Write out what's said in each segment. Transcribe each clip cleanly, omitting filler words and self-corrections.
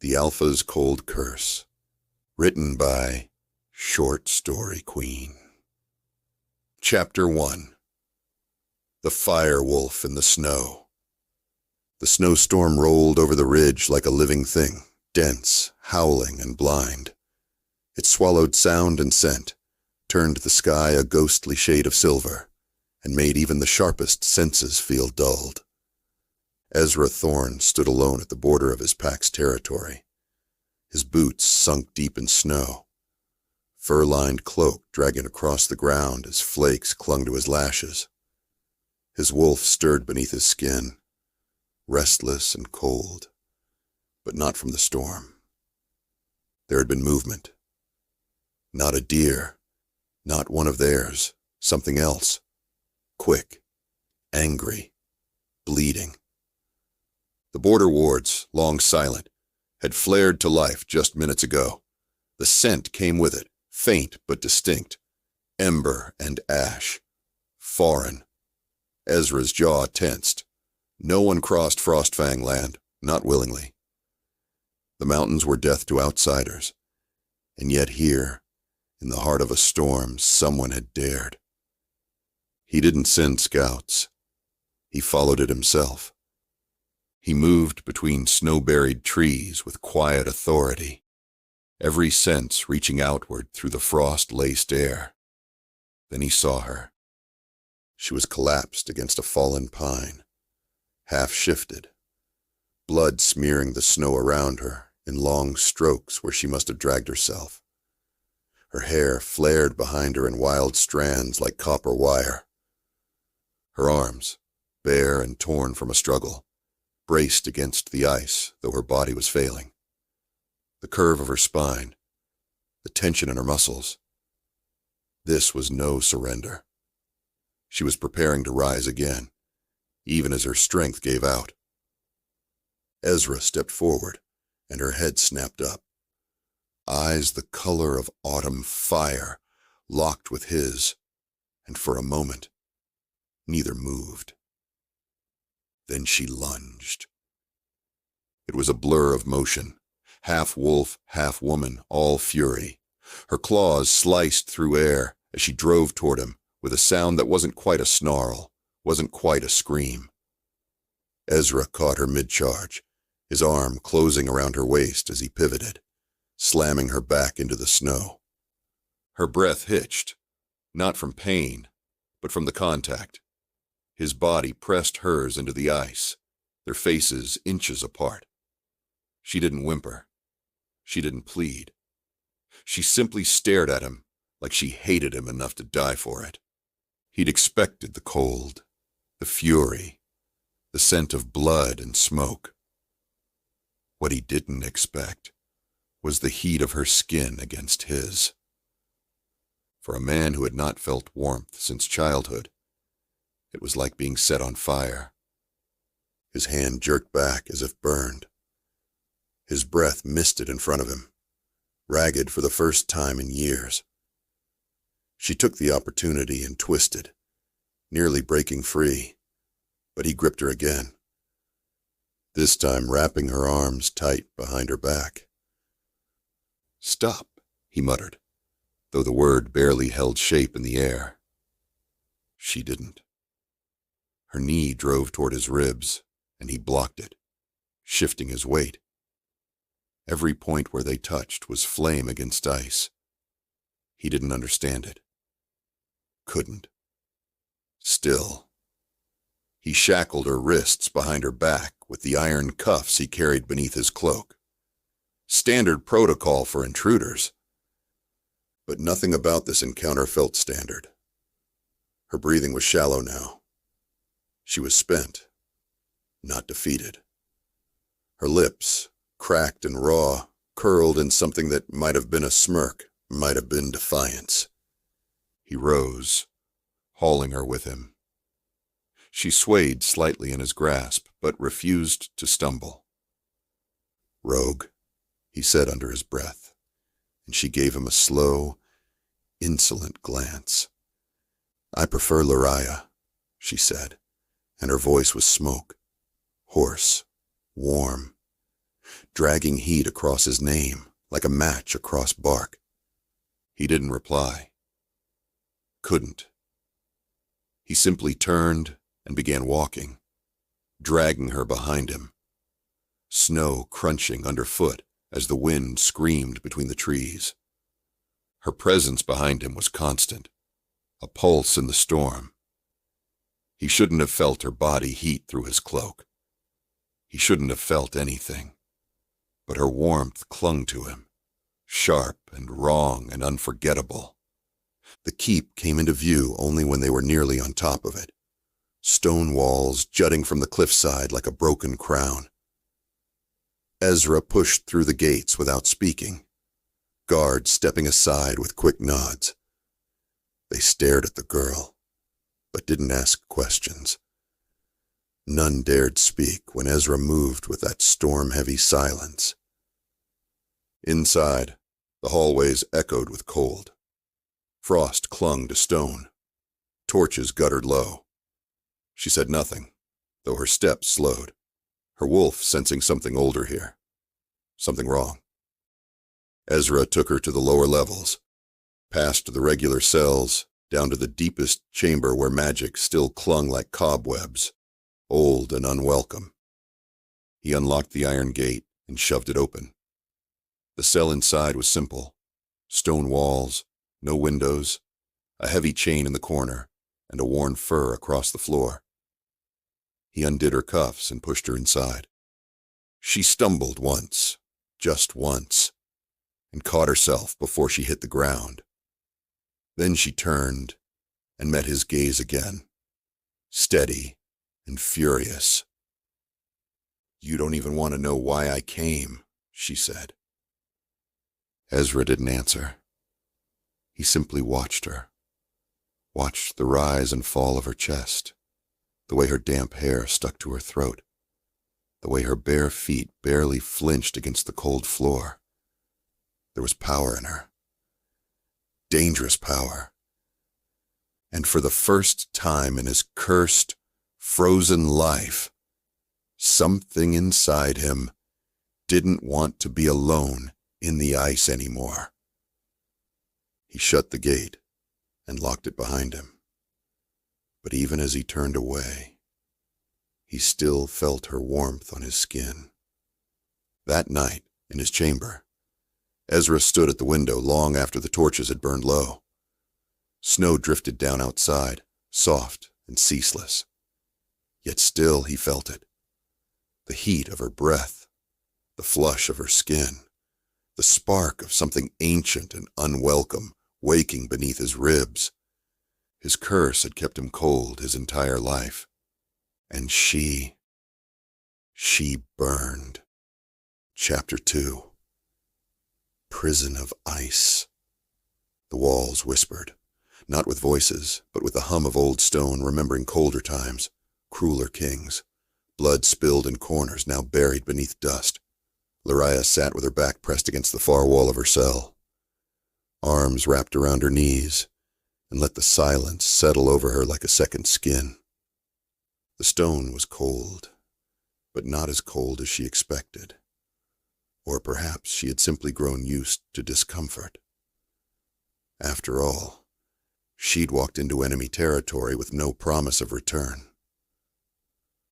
The Alpha's Cold Curse. Written by Short Story Queen. Chapter 1. The Firewolf in the Snow. The snowstorm rolled over the ridge like a living thing, dense, howling, and blind. It swallowed sound and scent, turned the sky a ghostly shade of silver, and made even the sharpest senses feel dulled. Ezra Thorne stood alone at the border of his pack's territory. His boots sunk deep in snow, fur-lined cloak dragging across the ground as flakes clung to his lashes. His wolf stirred beneath his skin, restless and cold, but not from the storm. There had been movement. Not a deer, not one of theirs, something else. Quick, angry, bleeding. The border wards, long silent, had flared to life just minutes ago. The scent came with it, faint but distinct. Ember and ash. Foreign. Ezra's jaw tensed. No one crossed Frostfang land, not willingly. The mountains were death to outsiders. And yet here, in the heart of a storm, someone had dared. He didn't send scouts. He followed it himself. He moved between snow-buried trees with quiet authority, every sense reaching outward through the frost-laced air. Then he saw her. She was collapsed against a fallen pine, half-shifted, blood smearing the snow around her in long strokes where she must have dragged herself. Her hair flared behind her in wild strands like copper wire. Her arms, bare and torn from a struggle, braced against the ice, though her body was failing. The curve of her spine, the tension in her muscles. This was no surrender. She was preparing to rise again, even as her strength gave out. Ezra stepped forward, and her head snapped up. Eyes the color of autumn fire locked with his, and for a moment, neither moved. Then she lunged. It was a blur of motion, half wolf, half woman, all fury. Her claws sliced through air as she drove toward him with a sound that wasn't quite a snarl, wasn't quite a scream. Ezra caught her mid-charge, his arm closing around her waist as he pivoted, slamming her back into the snow. Her breath hitched, not from pain, but from the contact. His body pressed hers into the ice, their faces inches apart. She didn't whimper. She didn't plead. She simply stared at him like she hated him enough to die for it. He'd expected the cold, the fury, the scent of blood and smoke. What he didn't expect was the heat of her skin against his. For a man who had not felt warmth since childhood, it was like being set on fire. His hand jerked back as if burned. His breath misted in front of him, ragged for the first time in years. She took the opportunity and twisted, nearly breaking free, but he gripped her again, this time wrapping her arms tight behind her back. "Stop," he muttered, though the word barely held shape in the air. She didn't. Her knee drove toward his ribs, and he blocked it, shifting his weight. Every point where they touched was flame against ice. He didn't understand it. Couldn't. Still. He shackled her wrists behind her back with the iron cuffs he carried beneath his cloak. Standard protocol for intruders. But nothing about this encounter felt standard. Her breathing was shallow now. She was spent, not defeated. Her lips, cracked and raw, curled in something that might have been a smirk, might have been defiance. He rose, hauling her with him. She swayed slightly in his grasp, but refused to stumble. "Rogue," he said under his breath, and she gave him a slow, insolent glance. "I prefer Liraya," she said, and her voice was smoke, hoarse, warm. dragging heat across his name like a match across bark. He didn't reply. Couldn't. He simply turned and began walking, dragging her behind him, snow crunching underfoot as the wind screamed between the trees. Her presence behind him was constant, a pulse in the storm. He shouldn't have felt her body heat through his cloak. He shouldn't have felt anything, but her warmth clung to him, sharp and wrong and unforgettable. The keep came into view only when they were nearly on top of it, stone walls jutting from the cliffside like a broken crown. Ezra pushed through the gates without speaking, guards stepping aside with quick nods. They stared at the girl, but didn't ask questions. None dared speak when Ezra moved with that storm-heavy silence. Inside, the hallways echoed with cold. Frost clung to stone. Torches guttered low. She said nothing, though her steps slowed, her wolf sensing something older here, something wrong. Ezra took her to the lower levels, past the regular cells, down to the deepest chamber where magic still clung like cobwebs, old and unwelcome. He unlocked the iron gate and shoved it open. The cell inside was simple, stone walls, no windows, a heavy chain in the corner, and a worn fur across the floor. He undid her cuffs and pushed her inside. She stumbled once, just once, and caught herself before she hit the ground. Then she turned and met his gaze again, steady and furious. "You don't even want to know why I came," she said. Ezra didn't answer. He simply watched her, watched the rise and fall of her chest, the way her damp hair stuck to her throat, the way her bare feet barely flinched against the cold floor. There was power in her, dangerous power. And for the first time in his cursed, frozen life, something inside him didn't want to be alone in the ice anymore. He shut the gate and locked it behind him. But even as he turned away, he still felt her warmth on his skin. That night, in his chamber, Ezra stood at the window long after the torches had burned low. Snow drifted down outside, soft and ceaseless. Yet still he felt it. The heat of her breath, the flush of her skin, the spark of something ancient and unwelcome waking beneath his ribs. His curse had kept him cold his entire life. And she burned. Chapter 2. Prison of ice. The walls whispered, not with voices, but with the hum of old stone remembering colder times, crueler kings, blood spilled in corners now buried beneath dust. Liraya sat with her back pressed against the far wall of her cell, arms wrapped around her knees, and let the silence settle over her like a second skin. The stone was cold, but not as cold as she expected. Or perhaps she had simply grown used to discomfort. After all, she'd walked into enemy territory with no promise of return.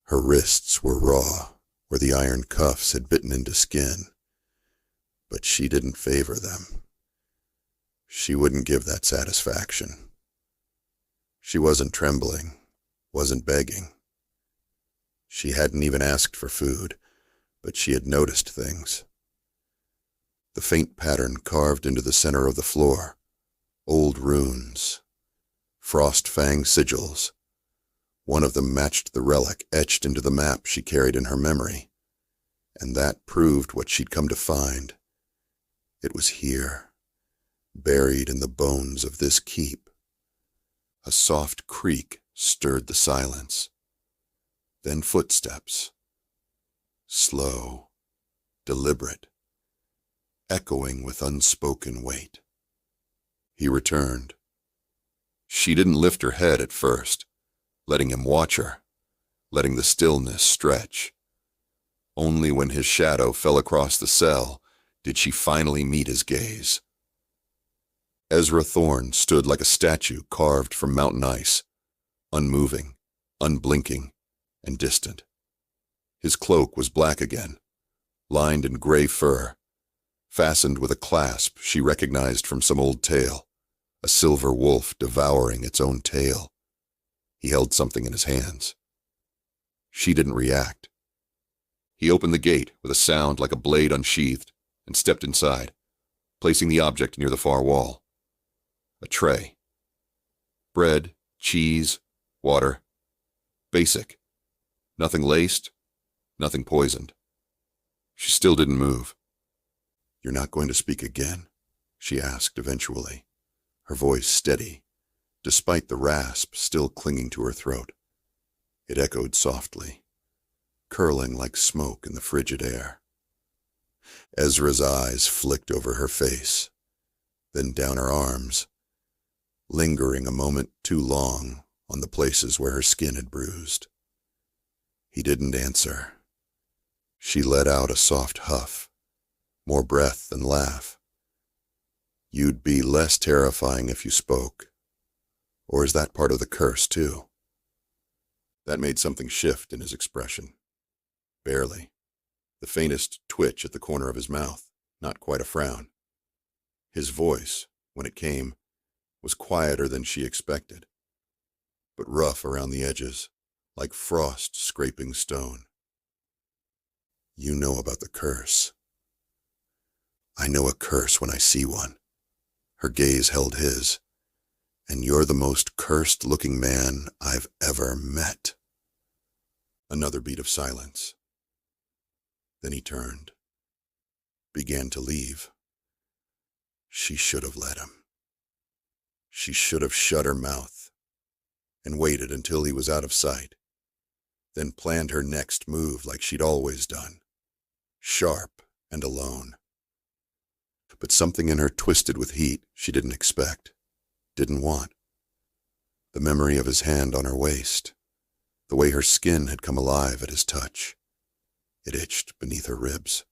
Her wrists were raw, where the iron cuffs had bitten into skin, but she didn't favor them. She wouldn't give that satisfaction. She wasn't trembling, wasn't begging. She hadn't even asked for food, but she had noticed things. The faint pattern carved into the center of the floor, old runes, frost-fang sigils. One of them matched the relic etched into the map she carried in her memory, and that proved what she'd come to find. It was here, buried in the bones of this keep. A soft creak stirred the silence. Then footsteps, slow, deliberate, echoing with unspoken weight. He returned. She didn't lift her head at first, letting him watch her, letting the stillness stretch. Only when his shadow fell across the cell did she finally meet his gaze. Ezra Thorne stood like a statue carved from mountain ice, unmoving, unblinking, and distant. His cloak was black again, lined in gray fur, fastened with a clasp she recognized from some old tale, a silver wolf devouring its own tail. He held something in his hands. She didn't react. He opened the gate with a sound like a blade unsheathed and stepped inside, placing the object near the far wall. A tray. Bread, cheese, water. Basic. Nothing laced, nothing poisoned. She still didn't move. "You're not going to speak again?" she asked eventually, her voice steady, despite the rasp still clinging to her throat. It echoed softly, curling like smoke in the frigid air. Ezra's eyes flicked over her face, then down her arms, lingering a moment too long on the places where her skin had bruised. He didn't answer. She let out a soft huff, more breath than laugh. "You'd be less terrifying if you spoke. Or is that part of the curse, too?" That made something shift in his expression. Barely. The faintest twitch at the corner of his mouth, not quite a frown. His voice, when it came, was quieter than she expected, but rough around the edges, like frost scraping stone. "You know about the curse." "I know a curse when I see one." Her gaze held his. "And you're the most cursed-looking man I've ever met." Another beat of silence. Then he turned, began to leave. She should have let him. She should have shut her mouth and waited until he was out of sight, then planned her next move like she'd always done, sharp and alone. But something in her twisted with heat she didn't expect, didn't want. The memory of his hand on her waist, the way her skin had come alive at his touch. It itched beneath her ribs.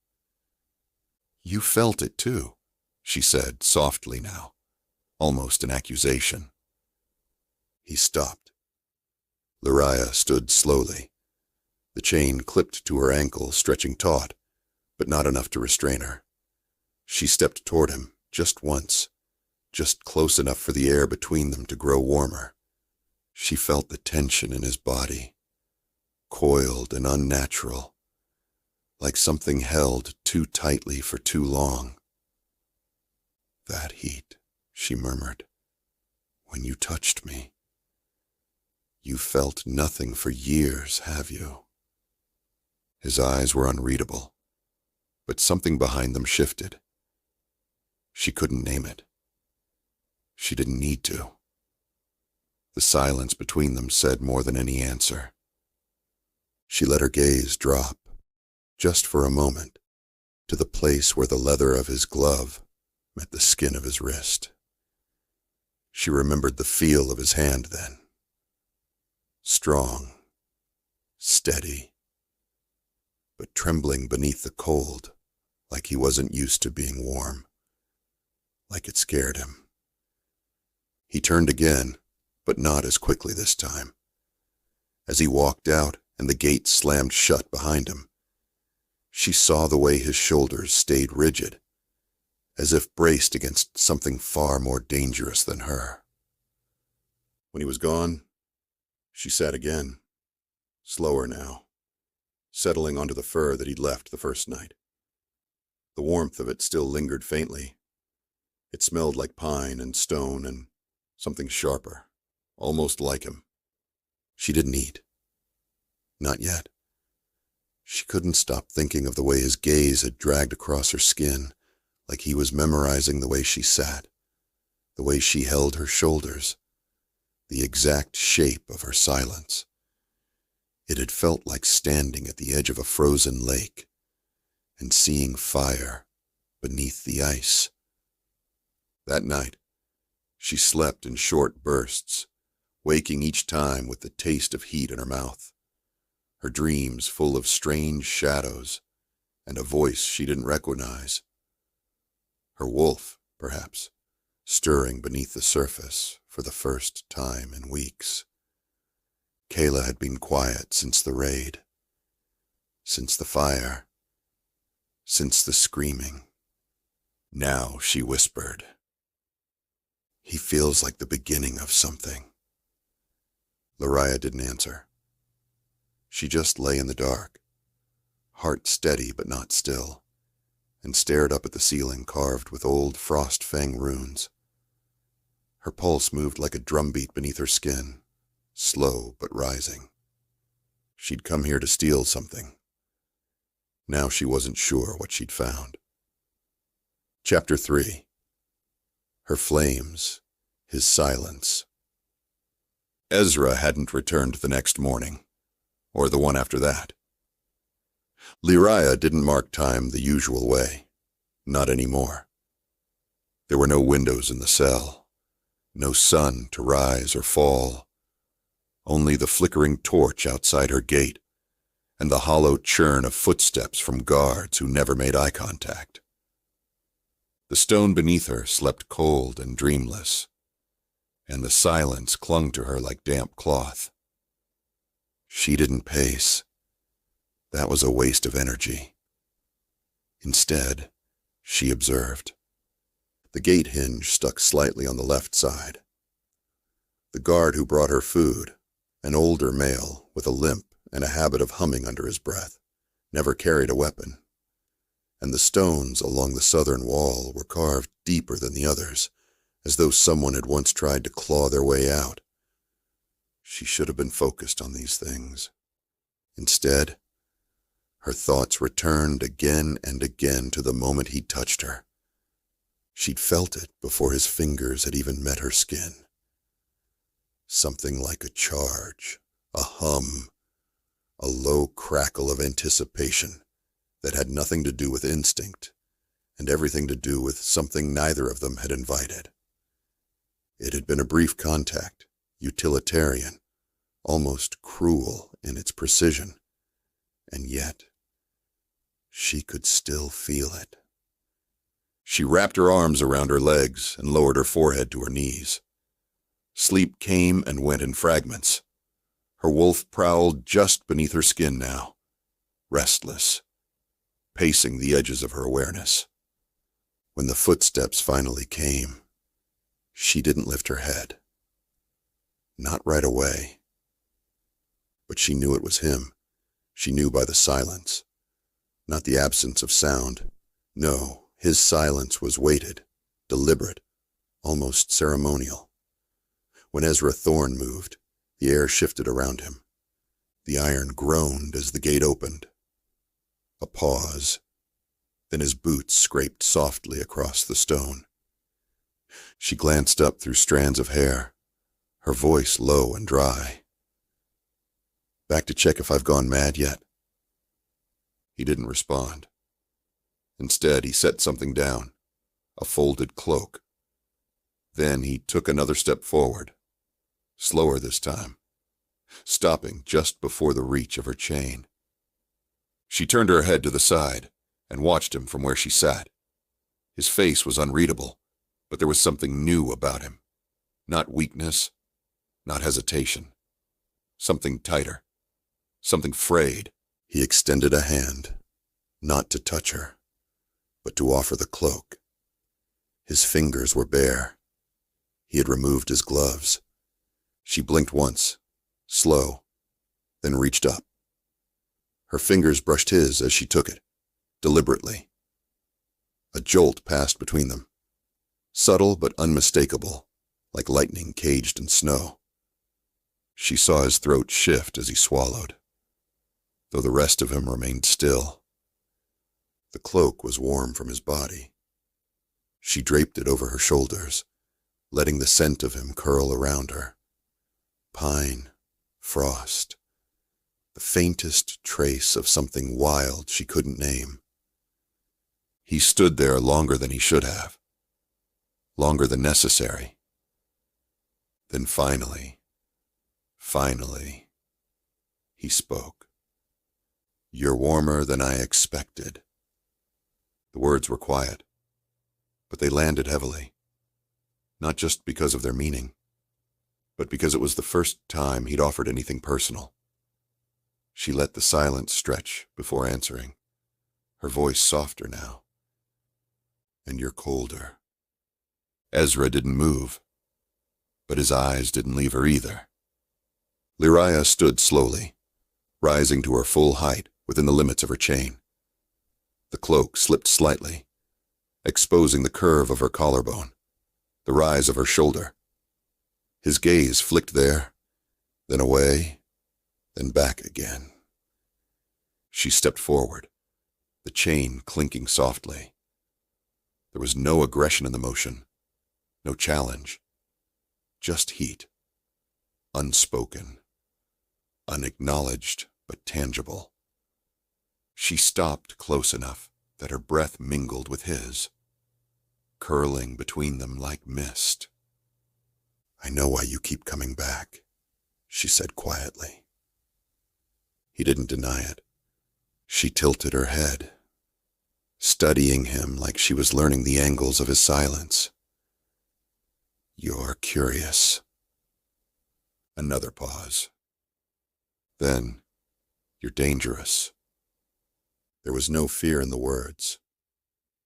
"You felt it too," she said softly now, almost an accusation. He stopped. Liraya stood slowly, the chain clipped to her ankle, stretching taut, but not enough to restrain her. She stepped toward him, just once, just close enough for the air between them to grow warmer. She felt the tension in his body, coiled and unnatural, like something held too tightly for too long. "That heat," she murmured, "when you touched me. You felt nothing for years, have you?" His eyes were unreadable, but something behind them shifted. She couldn't name it. She didn't need to. The silence between them said more than any answer. She let her gaze drop, just for a moment, to the place where the leather of his glove met the skin of his wrist. She remembered the feel of his hand then. Strong, steady, but trembling beneath the cold, like he wasn't used to being warm, like it scared him. He turned again, but not as quickly this time. As he walked out and the gate slammed shut behind him, she saw the way his shoulders stayed rigid, as if braced against something far more dangerous than her. When he was gone, she sat again, slower now, settling onto the fur that he'd left the first night. The warmth of it still lingered faintly. It smelled like pine and stone and something sharper, almost like him. She didn't eat. Not yet. She couldn't stop thinking of the way his gaze had dragged across her skin, like he was memorizing the way she sat, the way she held her shoulders, the exact shape of her silence. It had felt like standing at the edge of a frozen lake and seeing fire beneath the ice. That night, she slept in short bursts, waking each time with the taste of heat in her mouth. her dreams full of strange shadows and a voice she didn't recognize. Her wolf, perhaps, stirring beneath the surface for the first time in weeks. Kayla had been quiet since the raid, since the fire, since the screaming. Now she whispered. He feels like the beginning of something. Liraya didn't answer. She just lay in the dark, heart steady but not still, and stared up at the ceiling carved with old frost fang runes. Her pulse moved like a drumbeat beneath her skin, slow but rising. She'd come here to steal something. Now she wasn't sure what she'd found. Chapter 3. Her flames, his silence. Ezra hadn't returned the next morning, or the one after that. Liraya didn't mark time the usual way, not anymore. There were no windows in the cell, no sun to rise or fall, only the flickering torch outside her gate and the hollow churn of footsteps from guards who never made eye contact. The stone beneath her slept cold and dreamless, and the silence clung to her like damp cloth. She didn't pace. That was a waste of energy. Instead, she observed. The gate hinge stuck slightly on the left side. The guard who brought her food, an older male with a limp and a habit of humming under his breath, never carried a weapon, and the stones along the southern wall were carved deeper than the others, as though someone had once tried to claw their way out. She should have been focused on these things. Instead, her thoughts returned again and again to the moment he touched her. She'd felt it before his fingers had even met her skin. Something like a charge, a hum, a low crackle of anticipation that had nothing to do with instinct and everything to do with something neither of them had invited. It had been a brief contact, utilitarian, almost cruel in its precision, and yet she could still feel it. She wrapped her arms around her legs and lowered her forehead to her knees. Sleep came and went in fragments. Her wolf prowled just beneath her skin now, restless, pacing the edges of her awareness. When the footsteps finally came, she didn't lift her head. Not right away. But she knew it was him. She knew by the silence. Not the absence of sound. No, his silence was weighted, deliberate, almost ceremonial. When Ezra Thorne moved, the air shifted around him. The iron groaned as the gate opened. A pause. Then his boots scraped softly across the stone. She glanced up through strands of hair, her voice low and dry. Back to check if I've gone mad yet? He didn't respond. Instead, he set something down, a folded cloak. Then he took another step forward, slower this time, stopping just before the reach of her chain. She turned her head to the side and watched him from where she sat. His face was unreadable, but there was something new about him. Not weakness, not hesitation. Something tighter, something frayed. He extended a hand, not to touch her, but to offer the cloak. His fingers were bare. He had removed his gloves. She blinked once, slow, then reached up. Her fingers brushed his as she took it, deliberately. A jolt passed between them, subtle but unmistakable, like lightning caged in snow. She saw his throat shift as he swallowed, though the rest of him remained still. The cloak was warm from his body. She draped it over her shoulders, letting the scent of him curl around her. Pine, frost, the faintest trace of something wild she couldn't name. He stood there longer than he should have, longer than necessary. Then finally, he spoke. "You're warmer than I expected." The words were quiet, but they landed heavily, not just because of their meaning, but because it was the first time he'd offered anything personal. She let the silence stretch before answering, her voice softer now. "And you're colder." Ezra didn't move, but his eyes didn't leave her either. Liraya stood slowly, rising to her full height within the limits of her chain. The cloak slipped slightly, exposing the curve of her collarbone, the rise of her shoulder. His gaze flicked there, then away, then back again. She stepped forward, the chain clinking softly. There was no aggression in the motion, no challenge, just heat, unspoken, unacknowledged but tangible. She stopped close enough that her breath mingled with his, curling between them like mist. "I know why you keep coming back," she said quietly. He didn't deny it. She tilted her head, studying him like she was learning the angles of his silence. "You're curious." Another pause. Then, "You're dangerous." There was no fear in the words,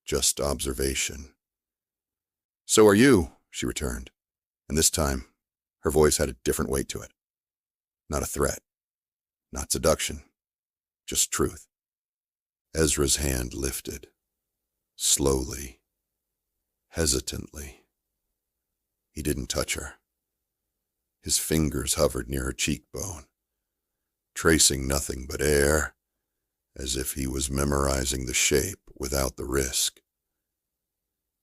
just observation. "So are you," she returned, and this time her voice had a different weight to it. Not a threat, not seduction, just truth. Ezra's hand lifted, slowly, hesitantly. He didn't touch her. His fingers hovered near her cheekbone, tracing nothing but air, as if he was memorizing the shape without the risk.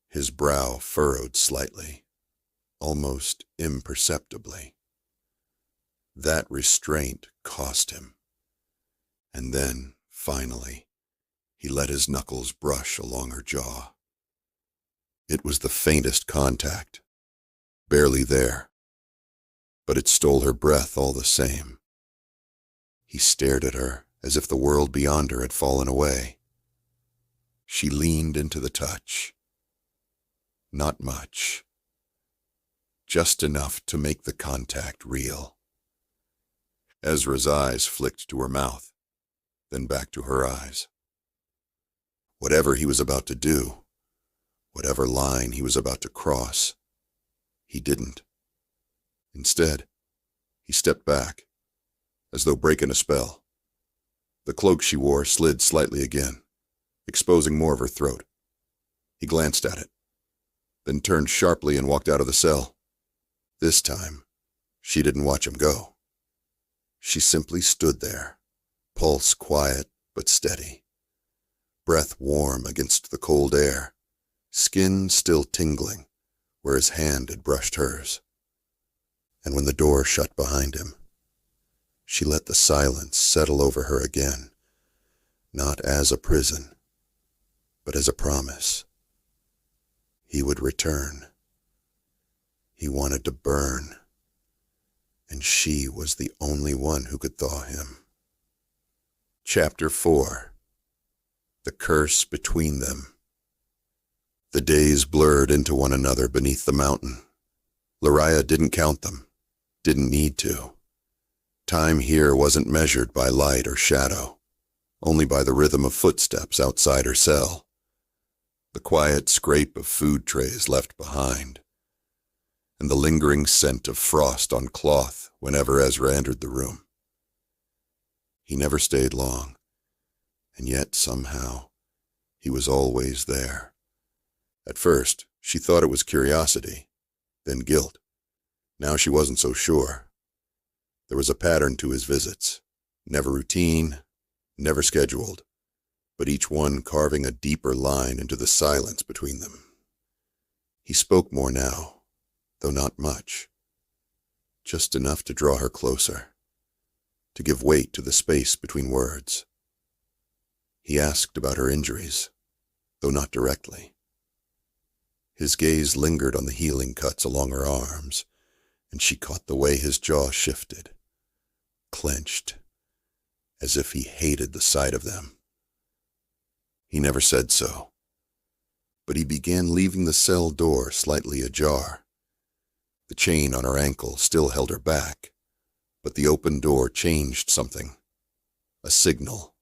His brow furrowed slightly, almost imperceptibly. That restraint cost him. And then, finally, he let his knuckles brush along her jaw. It was the faintest contact, barely there, but it stole her breath all the same. He stared at her as if the world beyond her had fallen away. She leaned into the touch. Not much. Just enough to make the contact real. Ezra's eyes flicked to her mouth, then back to her eyes. Whatever he was about to do, whatever line he was about to cross, he didn't. Instead, he stepped back, as though breaking a spell. The cloak she wore slid slightly again, exposing more of her throat. He glanced at it, then turned sharply and walked out of the cell. This time, she didn't watch him go. She simply stood there, pulse quiet but steady, breath warm against the cold air, skin still tingling where his hand had brushed hers. And when the door shut behind him, she let the silence settle over her again, not as a prison, but as a promise. He would return. He wanted to burn, and she was the only one who could thaw him. Chapter 4. The Curse Between Them. The days blurred into one another beneath the mountain. Liraya didn't count them, didn't need to. Time here wasn't measured by light or shadow, only by the rhythm of footsteps outside her cell, the quiet scrape of food trays left behind, and the lingering scent of frost on cloth whenever Ezra entered the room. He never stayed long, and yet somehow he was always there. At first, she thought it was curiosity, then guilt. Now she wasn't so sure. There was a pattern to his visits, never routine, never scheduled, but each one carving a deeper line into the silence between them. He spoke more now, though not much. Just enough to draw her closer, to give weight to the space between words. He asked about her injuries, though not directly. His gaze lingered on the healing cuts along her arms, and she caught the way his jaw shifted, clenched, as if he hated the sight of them. He never said so, but he began leaving the cell door slightly ajar. The chain on her ankle still held her back, but the open door changed something. A signal.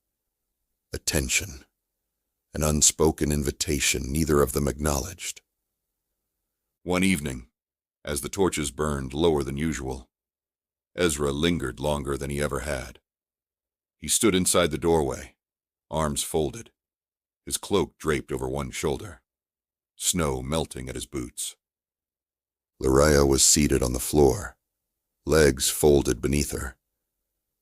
Attention. An unspoken invitation neither of them acknowledged. One evening, as the torches burned lower than usual, Ezra lingered longer than he ever had. He stood inside the doorway, arms folded, his cloak draped over one shoulder, snow melting at his boots. Liraya was seated on the floor, legs folded beneath her,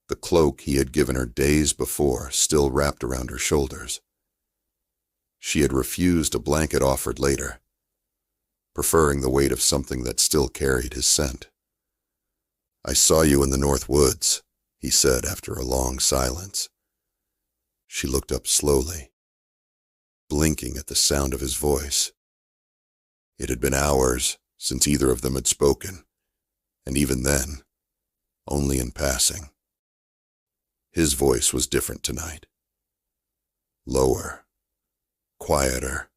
the cloak he had given her days before still wrapped around her shoulders. She had refused a blanket offered later, preferring the weight of something that still carried his scent. "I saw you in the North Woods," he said after a long silence. She looked up slowly, blinking at the sound of his voice. It had been hours since either of them had spoken, and even then, only in passing. His voice was different tonight. Lower, quieter,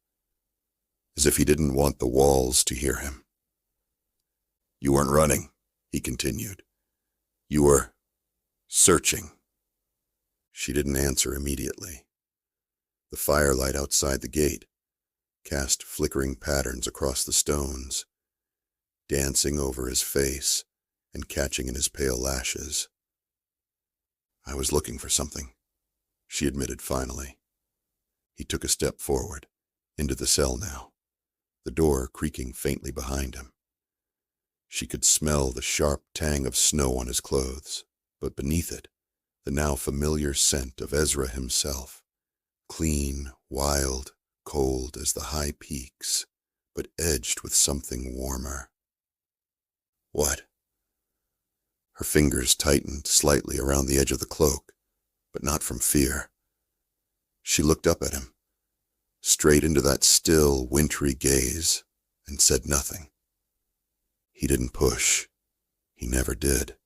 as if he didn't want the walls to hear him. "You weren't running," he continued. "You were searching." She didn't answer immediately. The firelight outside the gate cast flickering patterns across the stones, dancing over his face and catching in his pale lashes. "I was looking for something," she admitted finally. He took a step forward, into the cell now, the door creaking faintly behind him. She could smell the sharp tang of snow on his clothes, but beneath it, the now familiar scent of Ezra himself, clean, wild, cold as the high peaks, but edged with something warmer. "What?" Her fingers tightened slightly around the edge of the cloak, but not from fear. She looked up at him, straight into that still, wintry gaze, and said nothing. He didn't push. He never did.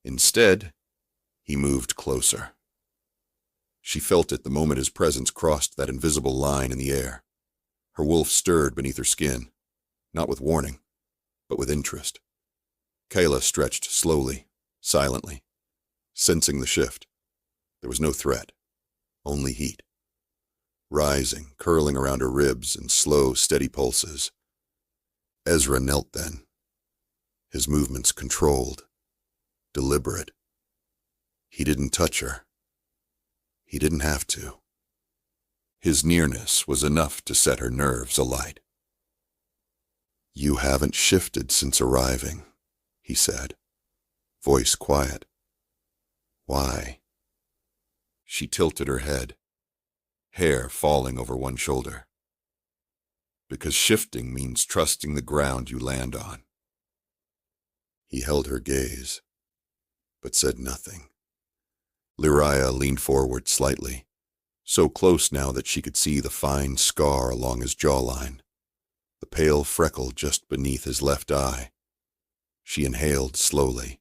Instead, he moved closer. She felt it the moment his presence crossed that invisible line in the air. Her wolf stirred beneath her skin, not with warning, but with interest. Kayla stretched slowly, silently, sensing the shift. There was no threat, only heat. Rising, curling around her ribs in slow, steady pulses. Ezra knelt then, his movements controlled, deliberate. He didn't touch her. He didn't have to. His nearness was enough to set her nerves alight. "You haven't shifted since arriving," he said, voice quiet. "Why?" She tilted her head, hair falling over one shoulder. "Because shifting means trusting the ground you land on." He held her gaze, but said nothing. Liraya leaned forward slightly, so close now that she could see the fine scar along his jawline, the pale freckle just beneath his left eye. She inhaled slowly,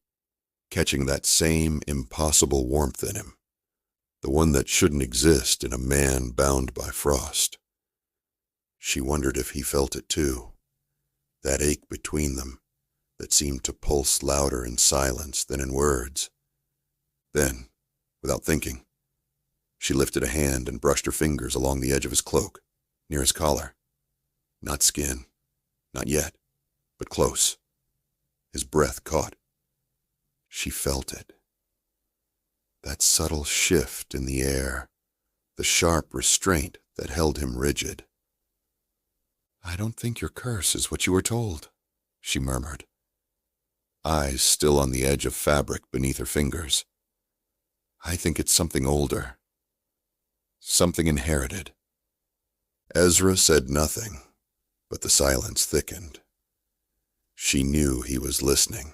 catching that same impossible warmth in him, the one that shouldn't exist in a man bound by frost. She wondered if he felt it too, that ache between them that seemed to pulse louder in silence than in words. Then, without thinking, she lifted a hand and brushed her fingers along the edge of his cloak, near his collar. Not skin, not yet, but close. His breath caught. She felt it. That subtle shift in the air, the sharp restraint that held him rigid. "I don't think your curse is what you were told," she murmured, eyes still on the edge of fabric beneath her fingers. "I think it's something older, something inherited." Ezra said nothing, but the silence thickened. She knew he was listening.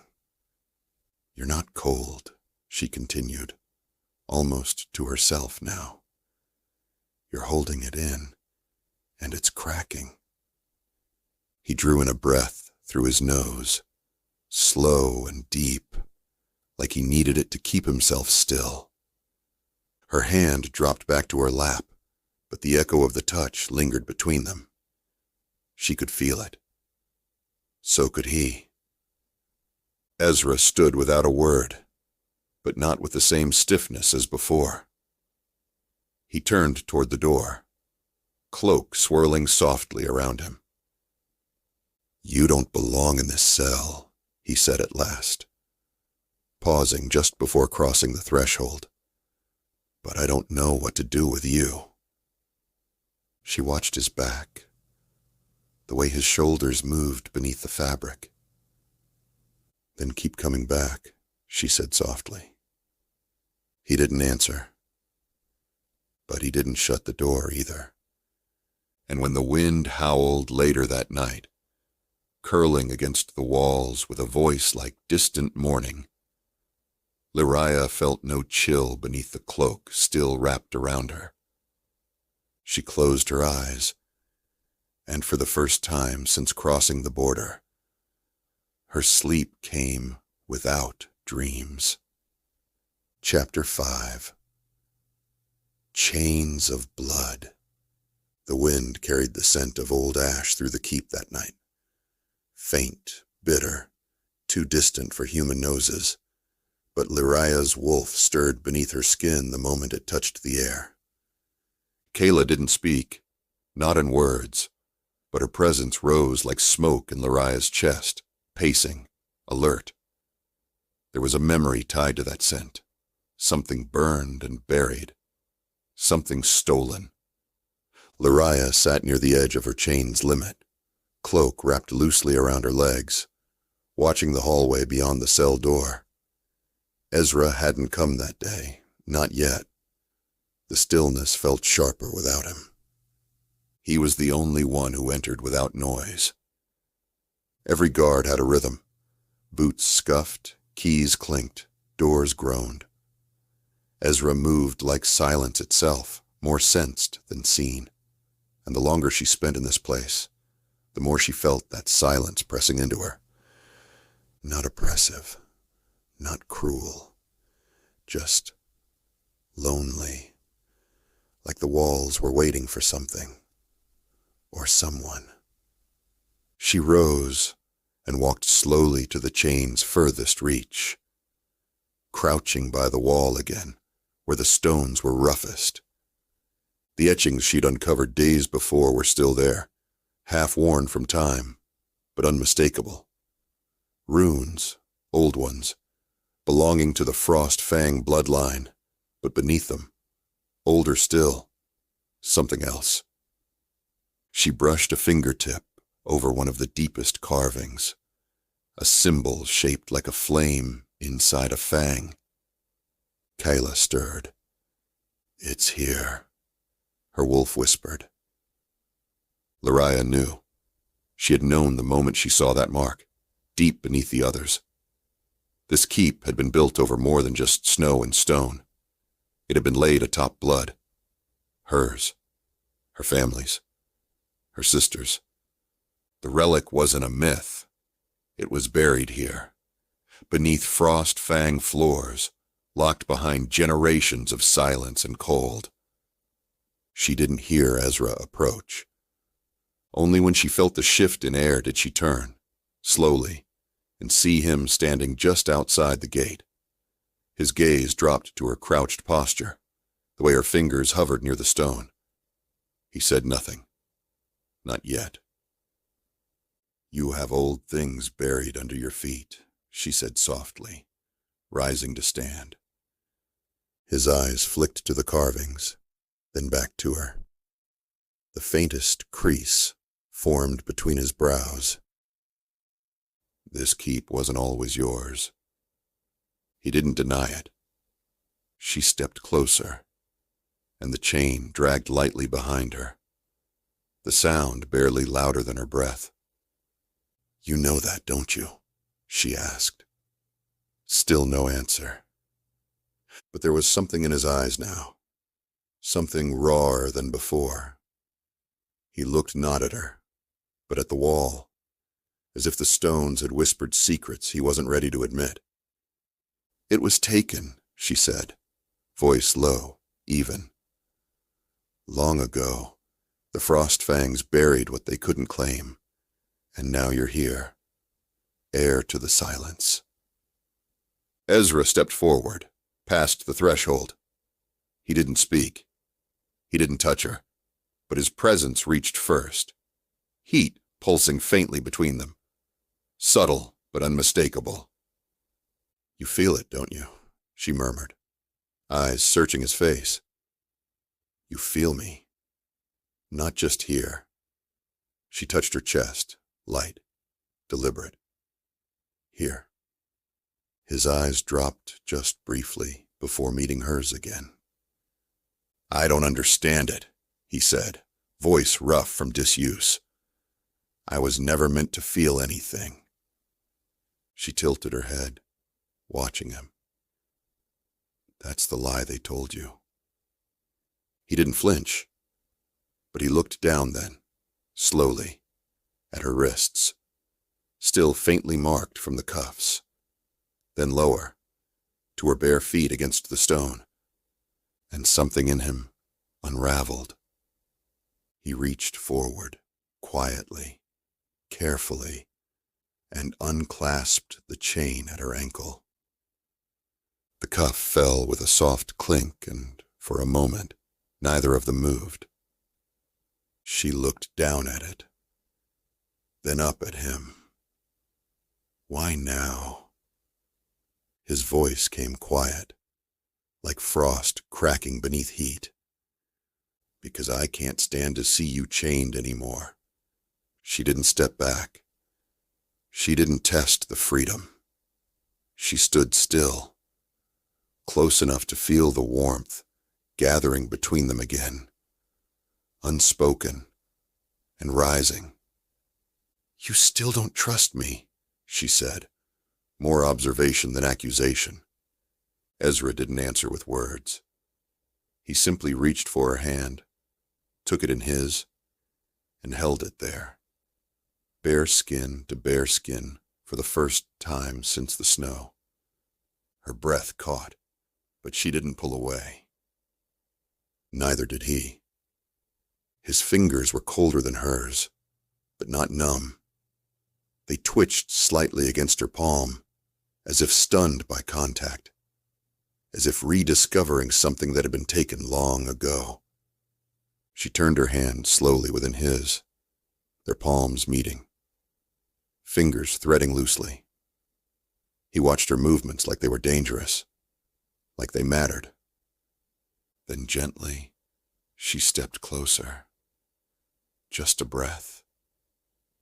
"You're not cold," she continued, almost to herself now. "You're holding it in, and it's cracking." He drew in a breath through his nose, slow and deep, like he needed it to keep himself still. Her hand dropped back to her lap, but the echo of the touch lingered between them. She could feel it. So could he. Ezra stood without a word, but not with the same stiffness as before. He turned toward the door, cloak swirling softly around him. "You don't belong in this cell," he said at last, pausing just before crossing the threshold. "But I don't know what to do with you." She watched his back, the way his shoulders moved beneath the fabric. "Then keep coming back," she said softly. He didn't answer, but he didn't shut the door either. And when the wind howled later that night, curling against the walls with a voice like distant mourning, Liraya felt no chill beneath the cloak still wrapped around her. She closed her eyes, and for the first time since crossing the border, her sleep came without dreams. Chapter 5. Chains of blood. The wind carried the scent of old ash through the keep that night. Faint, bitter, too distant for human noses, but Liraya's wolf stirred beneath her skin the moment it touched the air. Kayla didn't speak, not in words, but her presence rose like smoke in Liraya's chest, pacing, alert. There was a memory tied to that scent, something burned and buried, something stolen. Liraya sat near the edge of her chain's limit, cloak wrapped loosely around her legs, watching the hallway beyond the cell door. Ezra hadn't come that day, not yet. The stillness felt sharper without him. He was the only one who entered without noise. Every guard had a rhythm. Boots scuffed, keys clinked, doors groaned. Ezra moved like silence itself, more sensed than seen. And the longer she spent in this place, the more she felt that silence pressing into her. Not oppressive, not cruel, just lonely, like the walls were waiting for something, or someone. She rose and walked slowly to the chain's furthest reach, crouching by the wall again, where the stones were roughest. The etchings she'd uncovered days before were still there, half-worn from time, but unmistakable. Runes, old ones, belonging to the Frost Fang bloodline, but beneath them, older still, something else. She brushed a fingertip over one of the deepest carvings, a symbol shaped like a flame inside a fang. Kayla stirred. "It's here," her wolf whispered. Liraya knew. She had known the moment she saw that mark, deep beneath the others. This keep had been built over more than just snow and stone. It had been laid atop blood. Hers, her family's, her sister's. The relic wasn't a myth. It was buried here, beneath Frost Fang floors, locked behind generations of silence and cold. She didn't hear Ezra approach. Only when she felt the shift in air did she turn, slowly, and see him standing just outside the gate. His gaze dropped to her crouched posture, the way her fingers hovered near the stone. He said nothing. Not yet. "You have old things buried under your feet," she said softly, rising to stand. His eyes flicked to the carvings, then back to her. The faintest crease formed between his brows. "This keep wasn't always yours." He didn't deny it. She stepped closer, and the chain dragged lightly behind her, the sound barely louder than her breath. "You know that, don't you?" she asked. Still no answer. But there was something in his eyes now, something rawer than before. He looked not at her, but at the wall, as if the stones had whispered secrets he wasn't ready to admit. "It was taken," she said, voice low, even. Long ago, the frost fangs buried what they couldn't claim, and now you're here, heir to the silence. Ezra stepped forward, past the threshold. He didn't speak. He didn't touch her, but his presence reached first, heat pulsing faintly between them, subtle but unmistakable. "You feel it, don't you?" she murmured, eyes searching his face. "You feel me. Not just here." She touched her chest, light, deliberate. "Here." His eyes dropped just briefly before meeting hers again. "I don't understand it," he said, voice rough from disuse. "I was never meant to feel anything." She tilted her head, watching him. "That's the lie they told you." He didn't flinch, but he looked down then, slowly, at her wrists, still faintly marked from the cuffs, then lower, to her bare feet against the stone, and something in him unraveled. He reached forward, quietly, carefully, and unclasped the chain at her ankle. The cuff fell with a soft clink, and for a moment, neither of them moved. She looked down at it, then up at him. "Why now?" His voice came quiet, like frost cracking beneath heat. "Because I can't stand to see you chained anymore." She didn't step back. She didn't test the freedom. She stood still, close enough to feel the warmth gathering between them again, unspoken and rising. "You still don't trust me," she said, more observation than accusation. Ezra didn't answer with words. He simply reached for her hand, took it in his, and held it there, bare skin to bare skin for the first time since the snow. Her breath caught, but she didn't pull away. Neither did he. His fingers were colder than hers, but not numb. They twitched slightly against her palm, as if stunned by contact, as if rediscovering something that had been taken long ago. She turned her hand slowly within his, their palms meeting, fingers threading loosely. He watched her movements like they were dangerous, like they mattered. Then gently, she stepped closer. Just a breath.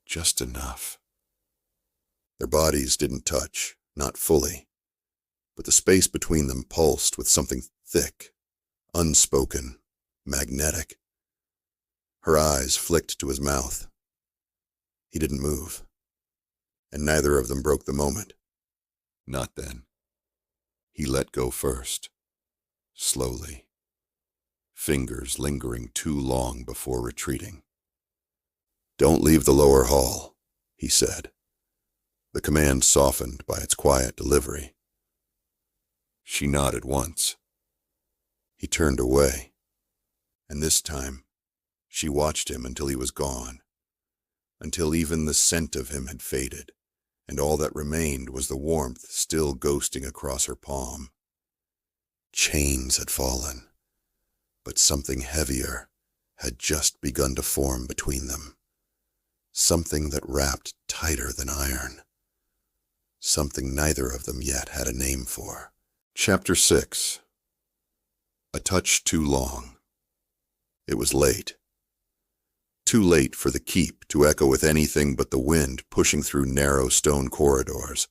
Just enough. Their bodies didn't touch, not fully, but the space between them pulsed with something thick, unspoken, magnetic. Her eyes flicked to his mouth. He didn't move, and neither of them broke the moment. Not then. He let go first, slowly, fingers lingering too long before retreating. "Don't leave the lower hall," he said, the command softened by its quiet delivery. She nodded once. He turned away, and this time she watched him until he was gone, until even the scent of him had faded, and all that remained was the warmth still ghosting across her palm. Chains had fallen, but something heavier had just begun to form between them, something that wrapped tighter than iron, something neither of them yet had a name for. Chapter 6. A touch too long. It was late. Too late for the keep to echo with anything but the wind pushing through narrow stone corridors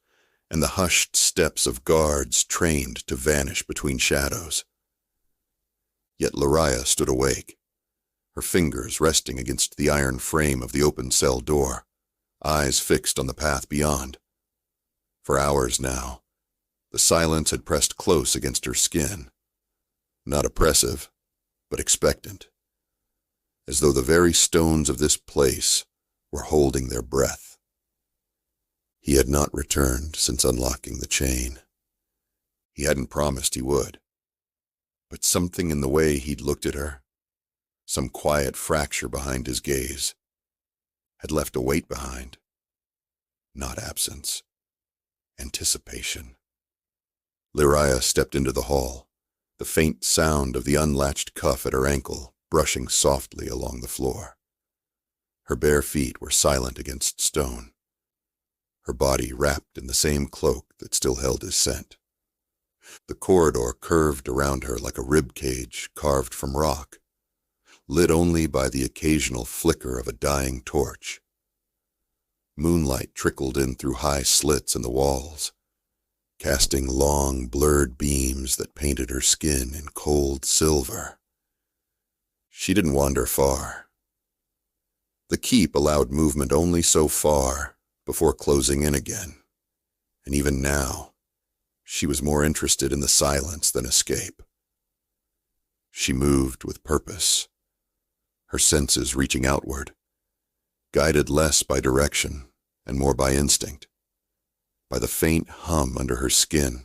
and the hushed steps of guards trained to vanish between shadows. Yet Liraya stood awake, her fingers resting against the iron frame of the open cell door, eyes fixed on the path beyond. For hours now, the silence had pressed close against her skin, not oppressive, but expectant, as though the very stones of this place were holding their breath. He had not returned since unlocking the chain. He hadn't promised he would. But something in the way he'd looked at her, some quiet fracture behind his gaze, had left a weight behind. Not absence. Anticipation. Liraya stepped into the hall, the faint sound of the unlatched cuff at her ankle brushing softly along the floor. Her bare feet were silent against stone, her body wrapped in the same cloak that still held his scent. The corridor curved around her like a rib cage carved from rock, lit only by the occasional flicker of a dying torch. Moonlight trickled in through high slits in the walls, casting long, blurred beams that painted her skin in cold silver. She didn't wander far. The keep allowed movement only so far before closing in again, and even now, she was more interested in the silence than escape. She moved with purpose, her senses reaching outward, guided less by direction and more by instinct, by the faint hum under her skin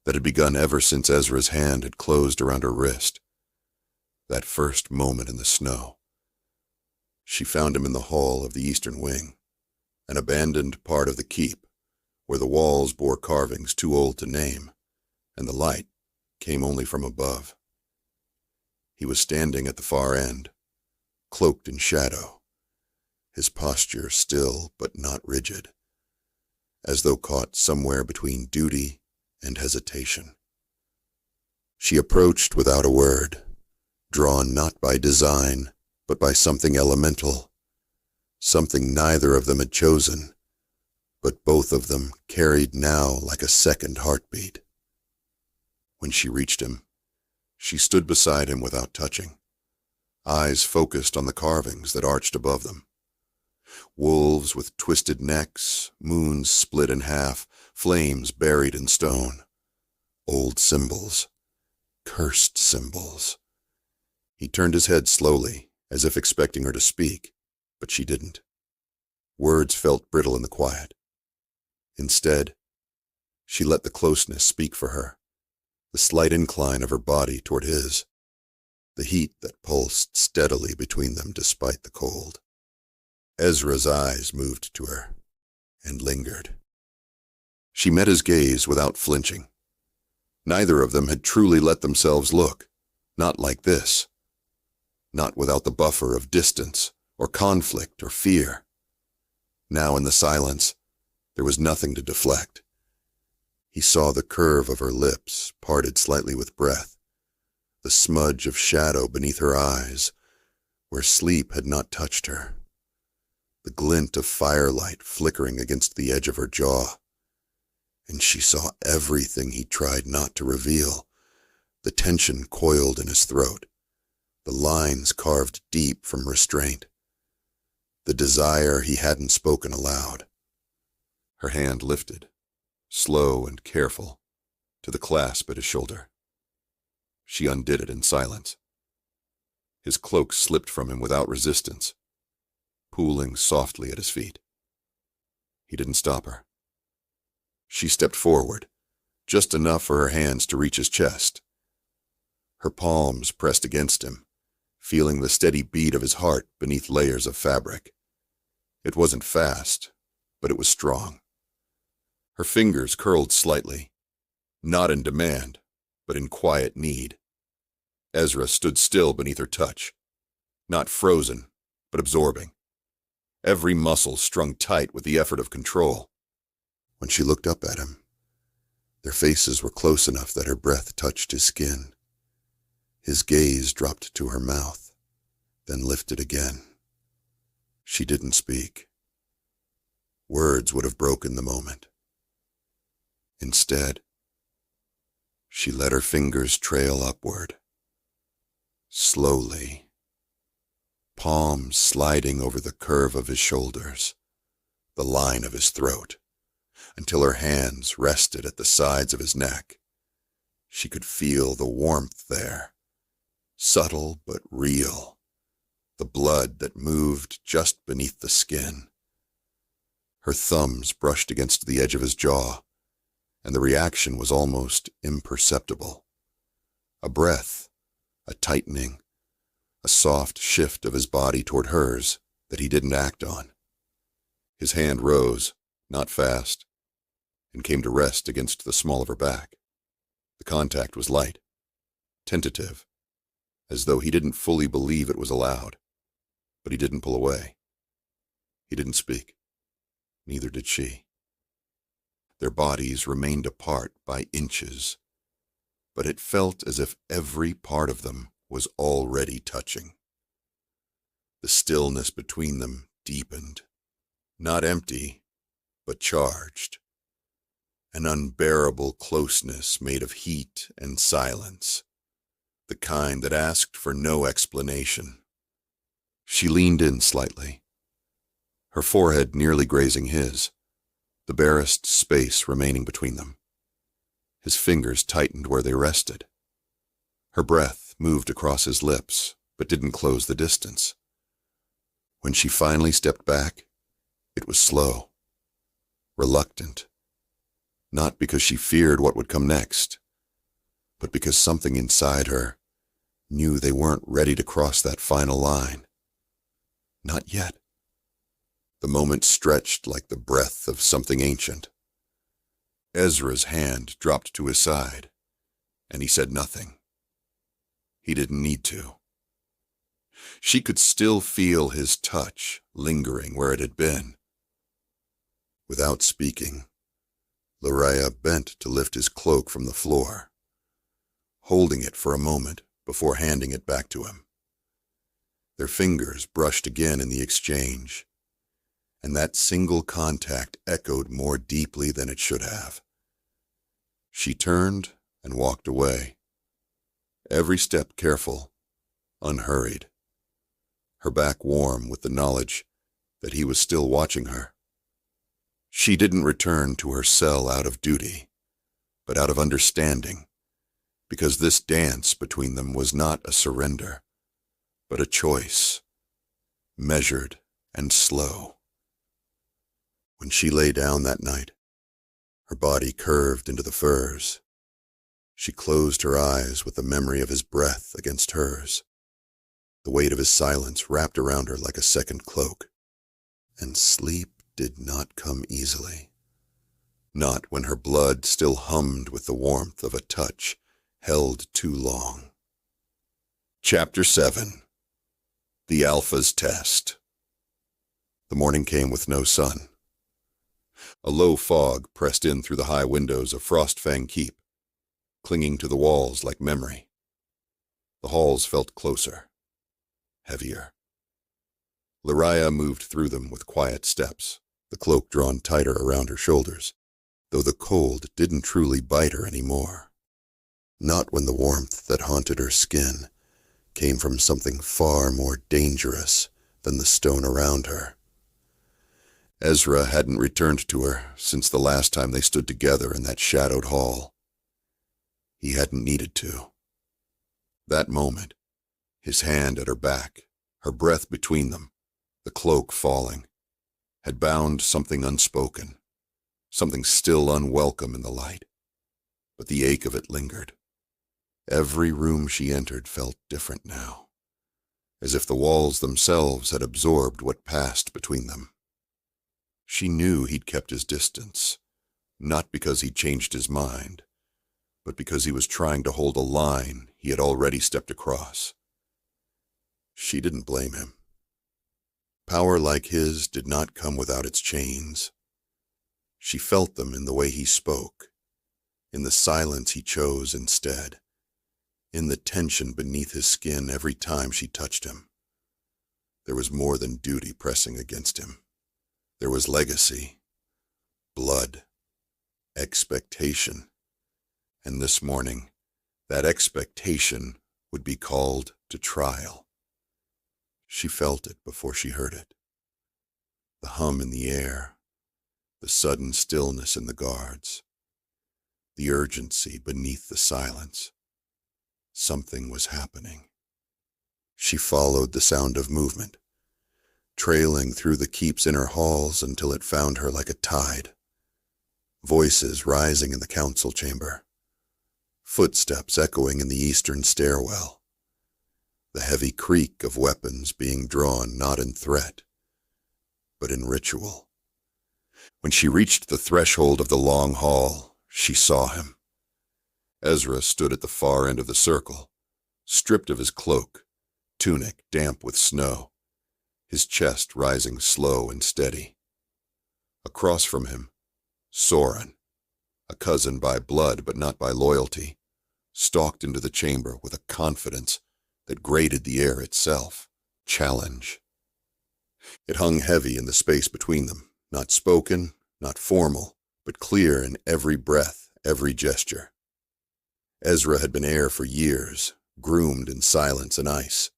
that had begun ever since Ezra's hand had closed around her wrist. That first moment in the snow. She found him in the hall of the eastern wing, an abandoned part of the keep, where the walls bore carvings too old to name, and the light came only from above. He was standing at the far end, cloaked in shadow, his posture still but not rigid, as though caught somewhere between duty and hesitation. She approached without a word, drawn not by design, but by something elemental, something neither of them had chosen, but both of them carried now like a second heartbeat. When she reached him, she stood beside him without touching, eyes focused on the carvings that arched above them. Wolves with twisted necks, moons split in half, flames buried in stone. Old symbols, cursed symbols. He turned his head slowly, as if expecting her to speak, but she didn't. Words felt brittle in the quiet. Instead, she let the closeness speak for her, the slight incline of her body toward his, the heat that pulsed steadily between them despite the cold. Ezra's eyes moved to her, and lingered. She met his gaze without flinching. Neither of them had truly let themselves look, not like this. Not without the buffer of distance, or conflict, or fear. Now in the silence, there was nothing to deflect. He saw the curve of her lips, parted slightly with breath, the smudge of shadow beneath her eyes, where sleep had not touched her, the glint of firelight flickering against the edge of her jaw. And she saw everything he tried not to reveal, the tension coiled in his throat, the lines carved deep from restraint, the desire he hadn't spoken aloud. Her hand lifted, slow and careful, to the clasp at his shoulder. She undid it in silence. His cloak slipped from him without resistance, pooling softly at his feet. He didn't stop her. She stepped forward, just enough for her hands to reach his chest. Her palms pressed against him, feeling the steady beat of his heart beneath layers of fabric. It wasn't fast, but it was strong. Her fingers curled slightly, not in demand, but in quiet need. Ezra stood still beneath her touch, not frozen, but absorbing, every muscle strung tight with the effort of control. When she looked up at him, their faces were close enough that her breath touched his skin. His gaze dropped to her mouth, then lifted again. She didn't speak. Words would have broken the moment. Instead, she let her fingers trail upward, slowly, palms sliding over the curve of his shoulders, the line of his throat, until her hands rested at the sides of his neck. She could feel the warmth there, subtle but real, the blood that moved just beneath the skin. Her thumbs brushed against the edge of his jaw, and the reaction was almost imperceptible. A breath, a tightening, a soft shift of his body toward hers that he didn't act on. His hand rose, not fast, and came to rest against the small of her back. The contact was light, tentative, as though he didn't fully believe it was allowed. But he didn't pull away. He didn't speak. Neither did she. Their bodies remained apart by inches, but it felt as if every part of them was already touching. The stillness between them deepened, not empty, but charged. An unbearable closeness made of heat and silence, the kind that asked for no explanation. She leaned in slightly, her forehead nearly grazing his, the barest space remaining between them. His fingers tightened where they rested. Her breath moved across his lips, but didn't close the distance. When she finally stepped back, it was slow, reluctant, not because she feared what would come next, but because something inside her knew they weren't ready to cross that final line. Not yet. The moment stretched like the breath of something ancient. Ezra's hand dropped to his side, and he said nothing. He didn't need to. She could still feel his touch lingering where it had been. Without speaking, Liraya bent to lift his cloak from the floor, holding it for a moment before handing it back to him. Their fingers brushed again in the exchange, and that single contact echoed more deeply than it should have. She turned and walked away, every step careful, unhurried, her back warm with the knowledge that he was still watching her. She didn't return to her cell out of duty, but out of understanding, because this dance between them was not a surrender, but a choice, measured and slow. When she lay down that night, her body curved into the furs. She closed her eyes with the memory of his breath against hers. The weight of his silence wrapped around her like a second cloak, and sleep did not come easily. Not when her blood still hummed with the warmth of a touch held too long. Chapter 7. The Alpha's Test. The morning came with no sun. A low fog pressed in through the high windows of Frostfang Keep, clinging to the walls like memory. The halls felt closer, heavier. Liraya moved through them with quiet steps, the cloak drawn tighter around her shoulders, though the cold didn't truly bite her anymore. Not when the warmth that haunted her skin came from something far more dangerous than the stone around her. Ezra hadn't returned to her since the last time they stood together in that shadowed hall. He hadn't needed to. That moment, his hand at her back, her breath between them, the cloak falling, had bound something unspoken, something still unwelcome in the light. But the ache of it lingered. Every room she entered felt different now, as if the walls themselves had absorbed what passed between them. She knew he'd kept his distance, not because he'd changed his mind, but because he was trying to hold a line he had already stepped across. She didn't blame him. Power like his did not come without its chains. She felt them in the way he spoke, in the silence he chose instead, in the tension beneath his skin every time she touched him. There was more than duty pressing against him. There was legacy, blood, expectation, and this morning, that expectation would be called to trial. She felt it before she heard it. The hum in the air, the sudden stillness in the guards, the urgency beneath the silence. Something was happening. She followed the sound of movement, trailing through the keep's inner halls until it found her like a tide. Voices rising in the council chamber, footsteps echoing in the eastern stairwell, the heavy creak of weapons being drawn not in threat, but in ritual. When she reached the threshold of the long hall, she saw him. Ezra stood at the far end of the circle, stripped of his cloak, tunic damp with snow, his chest rising slow and steady. Across from him, Soren, a cousin by blood but not by loyalty, stalked into the chamber with a confidence that grated the air itself. Challenge. It hung heavy in the space between them, not spoken, not formal, but clear in every breath, every gesture. Ezra had been heir for years, groomed in silence and ice.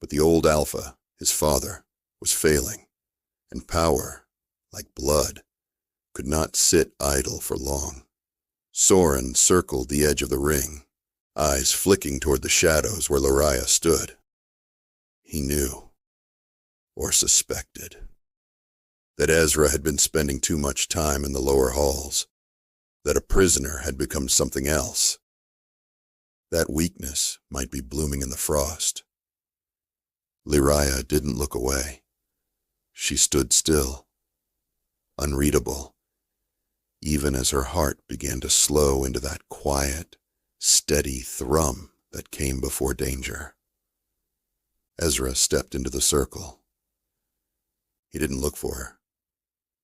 But the old alpha, his father, was failing, and power, like blood, could not sit idle for long. Soren circled the edge of the ring, eyes flicking toward the shadows where Liraya stood. He knew, or suspected, that Ezra had been spending too much time in the lower halls, that a prisoner had become something else. That weakness might be blooming in the frost. Liraya didn't look away. She stood still, unreadable, even as her heart began to slow into that quiet, steady thrum that came before danger. Ezra stepped into the circle. He didn't look for her,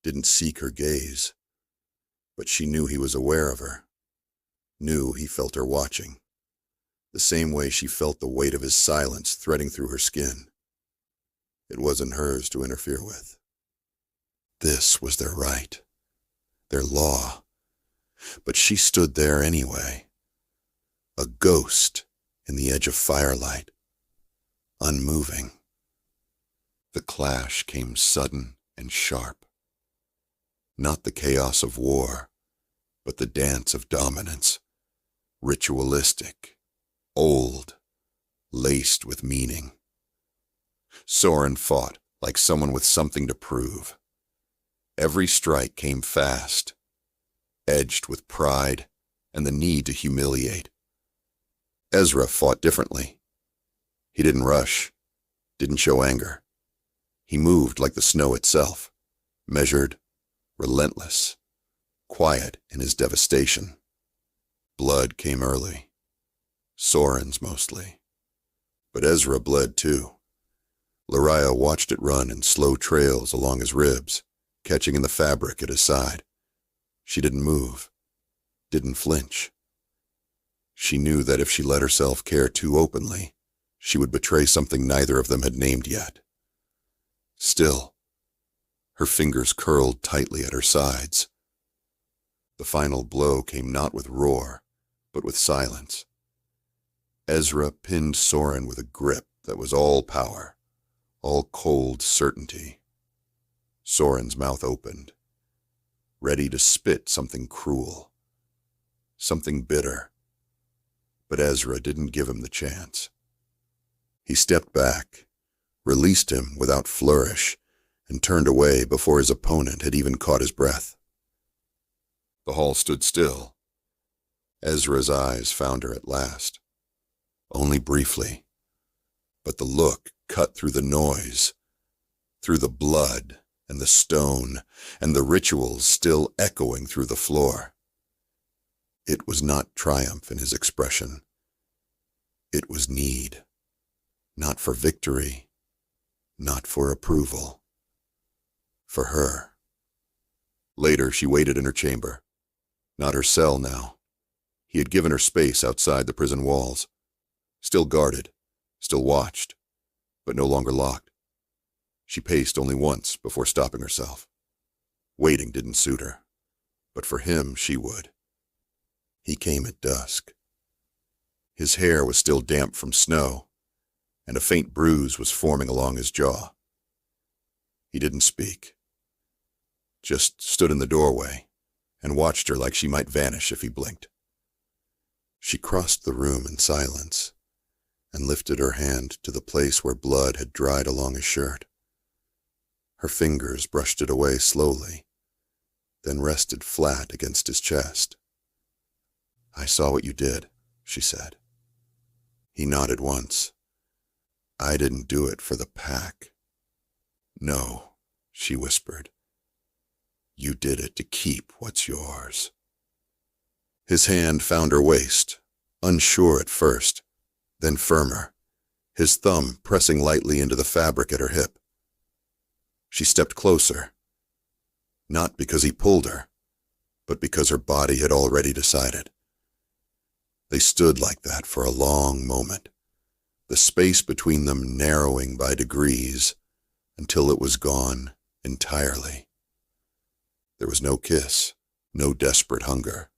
didn't seek her gaze, but she knew he was aware of her, knew he felt her watching, the same way she felt the weight of his silence threading through her skin. It wasn't hers to interfere with. This was their right, their law, but she stood there anyway, a ghost in the edge of firelight, unmoving. The clash came sudden and sharp. Not the chaos of war, but the dance of dominance, ritualistic, old, laced with meaning. Soren fought like someone with something to prove. Every strike came fast, edged with pride and the need to humiliate. Ezra fought differently. He didn't rush, didn't show anger. He moved like the snow itself, measured, relentless, quiet in his devastation. Blood came early, Soren's mostly. But Ezra bled too. Liraya watched it run in slow trails along his ribs, catching in the fabric at his side. She didn't move, didn't flinch. She knew that if she let herself care too openly, she would betray something neither of them had named yet. Still, her fingers curled tightly at her sides. The final blow came not with roar, but with silence. Ezra pinned Soren with a grip that was all power, all cold certainty. Soren's mouth opened, ready to spit something cruel, something bitter. But Ezra didn't give him the chance. He stepped back, released him without flourish, and turned away before his opponent had even caught his breath. The hall stood still. Ezra's eyes found her at last. Only briefly, but the look cut through the noise, through the blood and the stone and the rituals still echoing through the floor. It was not triumph in his expression. It was need, not for victory, not for approval. For her. Later, she waited in her chamber. Not her cell now. He had given her space outside the prison walls. Still guarded, still watched, but no longer locked. She paced only once before stopping herself. Waiting didn't suit her, but for him she would. He came at dusk. His hair was still damp from snow, and a faint bruise was forming along his jaw. He didn't speak, just stood in the doorway and watched her like she might vanish if he blinked. She crossed the room in silence and lifted her hand to the place where blood had dried along his shirt. Her fingers brushed it away slowly, then rested flat against his chest. "I saw what you did," she said. He nodded once. "I didn't do it for the pack." "No," she whispered. "You did it to keep what's yours." His hand found her waist, unsure at first, then firmer, his thumb pressing lightly into the fabric at her hip. She stepped closer, not because he pulled her, but because her body had already decided. They stood like that for a long moment, the space between them narrowing by degrees until it was gone entirely. There was no kiss, no desperate hunger,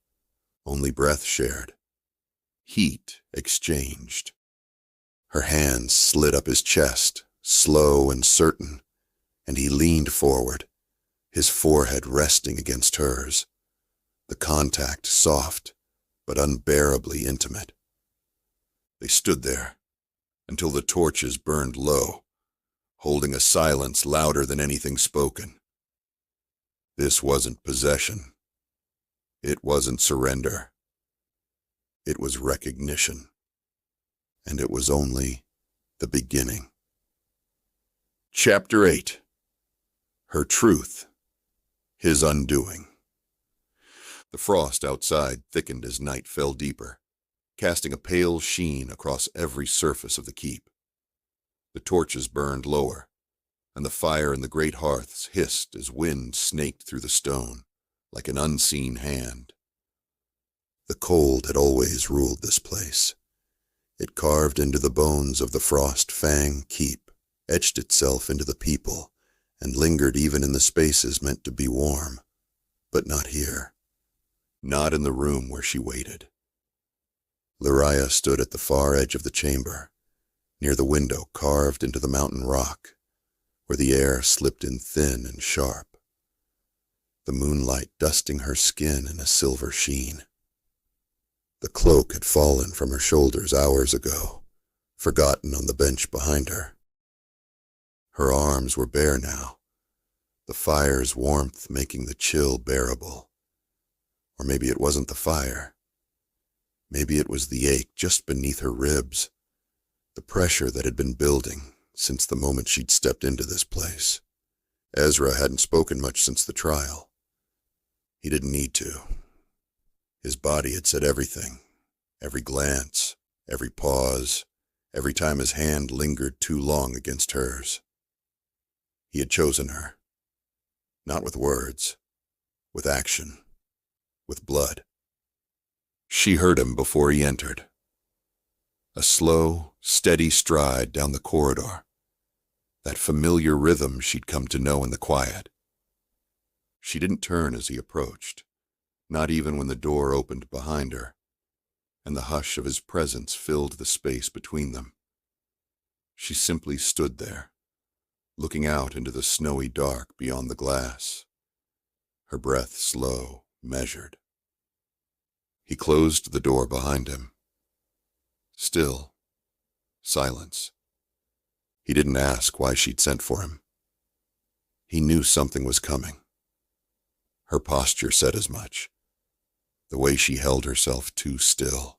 only breath shared, heat exchanged. Her hands slid up his chest, slow and certain, and he leaned forward, his forehead resting against hers, the contact soft but unbearably intimate. They stood there until the torches burned low, holding a silence louder than anything spoken. This wasn't possession. It wasn't surrender. It was recognition. And it was only the beginning. Chapter 8. Her truth. His undoing. The frost outside thickened as night fell deeper, casting a pale sheen across every surface of the keep. The torches burned lower, and the fire in the great hearths hissed as wind snaked through the stone, like an unseen hand. The cold had always ruled this place. It carved into the bones of the Frost Fang keep, etched itself into the people, and lingered even in the spaces meant to be warm. But not here. Not in the room where she waited. Liraya stood at the far edge of the chamber, near the window carved into the mountain rock, where the air slipped in thin and sharp, the moonlight dusting her skin in a silver sheen. The cloak had fallen from her shoulders hours ago, forgotten on the bench behind her. Her arms were bare now, the fire's warmth making the chill bearable. Or maybe it wasn't the fire. Maybe it was the ache just beneath her ribs, the pressure that had been building since the moment she'd stepped into this place. Ezra hadn't spoken much since the trial. He didn't need to. His body had said everything, every glance, every pause, every time his hand lingered too long against hers. He had chosen her, not with words, with action, with blood. She heard him before he entered. A slow, steady stride down the corridor, that familiar rhythm she'd come to know in the quiet. She didn't turn as he approached, not even when the door opened behind her, and the hush of his presence filled the space between them. She simply stood there, looking out into the snowy dark beyond the glass, her breath slow, measured. He closed the door behind him. Still, silence. He didn't ask why she'd sent for him. He knew something was coming. Her posture said as much. The way she held herself too still,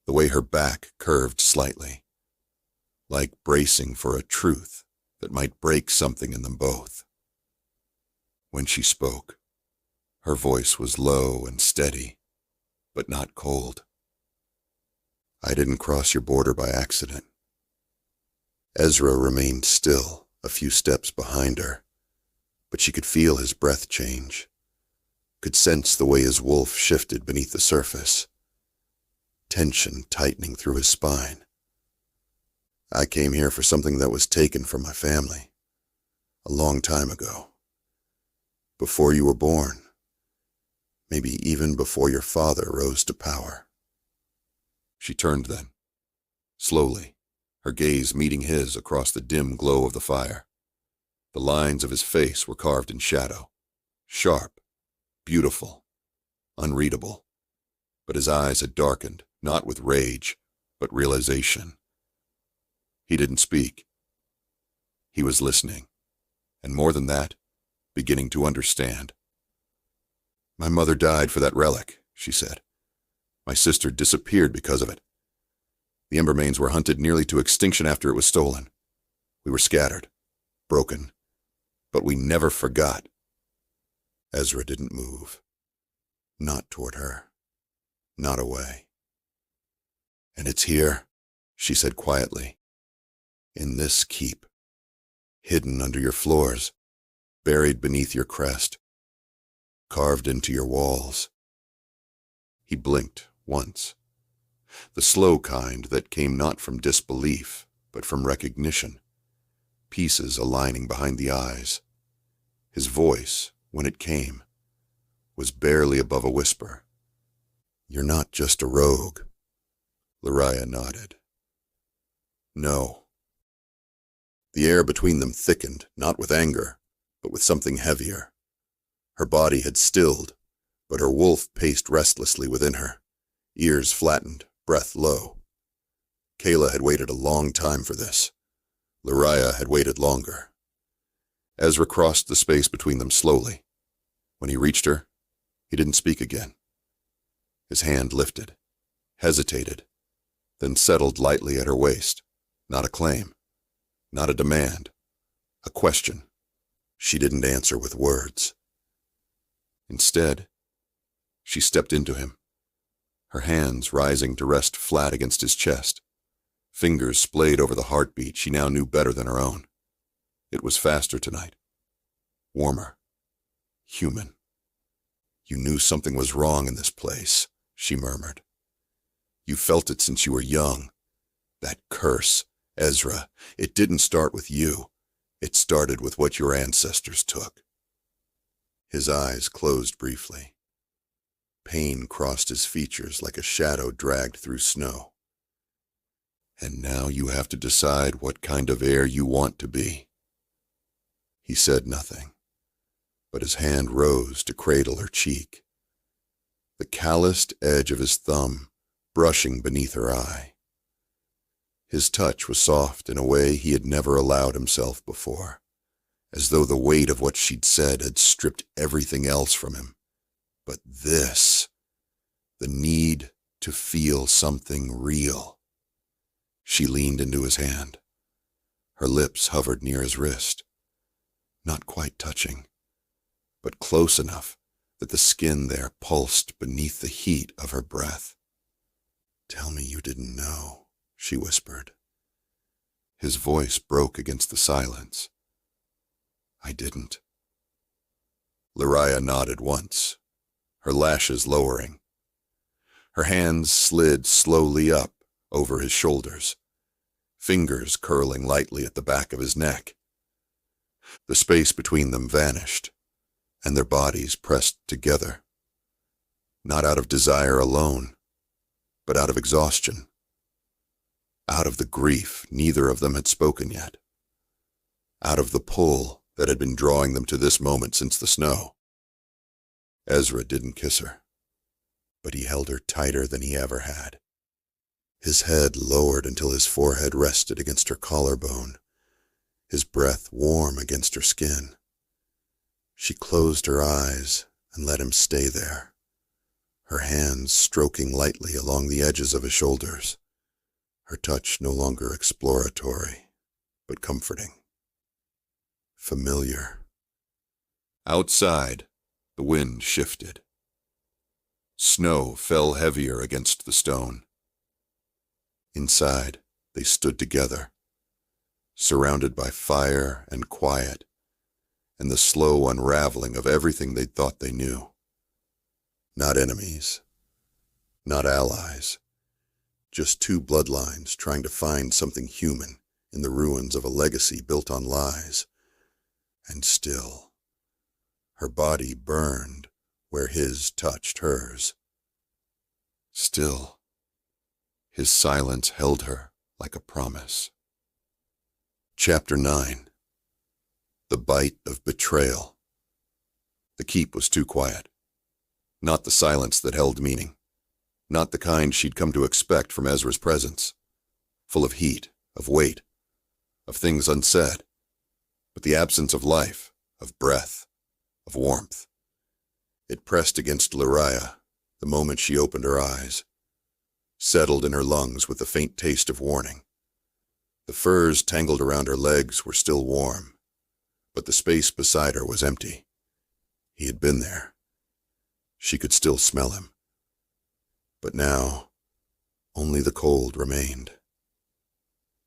the way her back curved slightly, like bracing for a truth that might break something in them both. When she spoke, her voice was low and steady, but not cold. "I didn't cross your border by accident." Ezra remained still, a few steps behind her, but she could feel his breath change, could sense the way his wolf shifted beneath the surface, tension tightening through his spine. "I came here for something that was taken from my family, a long time ago. Before you were born, maybe even before your father rose to power." She turned then, slowly, her gaze meeting his across the dim glow of the fire. The lines of his face were carved in shadow, sharp, beautiful, unreadable, but his eyes had darkened, not with rage, but realization. He didn't speak. He was listening, and more than that, beginning to understand. "My mother died for that relic," she said. My sister disappeared because of it. The Embermanes were hunted nearly to extinction after it was stolen. We were scattered, broken, but we never forgot. Ezra didn't move. Not toward her. Not away. And it's here, she said quietly. In this keep. Hidden under your floors. Buried beneath your crest. Carved into your walls. He blinked once. The slow kind that came not from disbelief, but from recognition. Pieces aligning behind the eyes. His voice, when it came, was barely above a whisper. You're not just a rogue. Liraya nodded. No. The air between them thickened, not with anger, but with something heavier. Her body had stilled, but her wolf paced restlessly within her, ears flattened, breath low. Kayla had waited a long time for this. Liraya had waited longer. Ezra crossed the space between them slowly. When he reached her, he didn't speak again. His hand lifted, hesitated, then settled lightly at her waist. Not a claim, not a demand, a question. She didn't answer with words. Instead, she stepped into him, her hands rising to rest flat against his chest, fingers splayed over the heartbeat she now knew better than her own. It was faster tonight, warmer, human. You knew something was wrong in this place, she murmured. You felt it since you were young. That curse, Ezra, it didn't start with you. It started with what your ancestors took. His eyes closed briefly. Pain crossed his features like a shadow dragged through snow. And now you have to decide what kind of heir you want to be. He said nothing, but his hand rose to cradle her cheek. The calloused edge of his thumb brushing beneath her eye. His touch was soft in a way he had never allowed himself before, as though the weight of what she'd said had stripped everything else from him. But this, the need to feel something real. She leaned into his hand. Her lips hovered near his wrist, not quite touching, but close enough that the skin there pulsed beneath the heat of her breath. Tell me you didn't know, she whispered. His voice broke against the silence. I didn't. Liraya nodded once, her lashes lowering. Her hands slid slowly up over his shoulders, fingers curling lightly at the back of his neck. The space between them vanished, and their bodies pressed together, not out of desire alone, but out of exhaustion, out of the grief neither of them had spoken yet, out of the pull that had been drawing them to this moment since the snow. Ezra didn't kiss her, but he held her tighter than he ever had. His head lowered until his forehead rested against her collarbone, his breath warm against her skin. She closed her eyes and let him stay there, her hands stroking lightly along the edges of his shoulders, her touch no longer exploratory, but comforting. Familiar. Outside, the wind shifted. Snow fell heavier against the stone. Inside, they stood together, surrounded by fire and quiet, and the slow unraveling of everything they'd thought they knew. Not enemies, not allies, just two bloodlines trying to find something human in the ruins of a legacy built on lies. And still, her body burned where his touched hers. Still, his silence held her like a promise. Chapter 9. The Bite of Betrayal. The keep was too quiet. Not the silence that held meaning. Not the kind she'd come to expect from Ezra's presence. Full of heat, of weight, of things unsaid. But the absence of life, of breath, of warmth. It pressed against Liraya the moment she opened her eyes, settled in her lungs with the faint taste of warning. The furs tangled around her legs were still warm, but the space beside her was empty. He had been there. She could still smell him. But now, only the cold remained.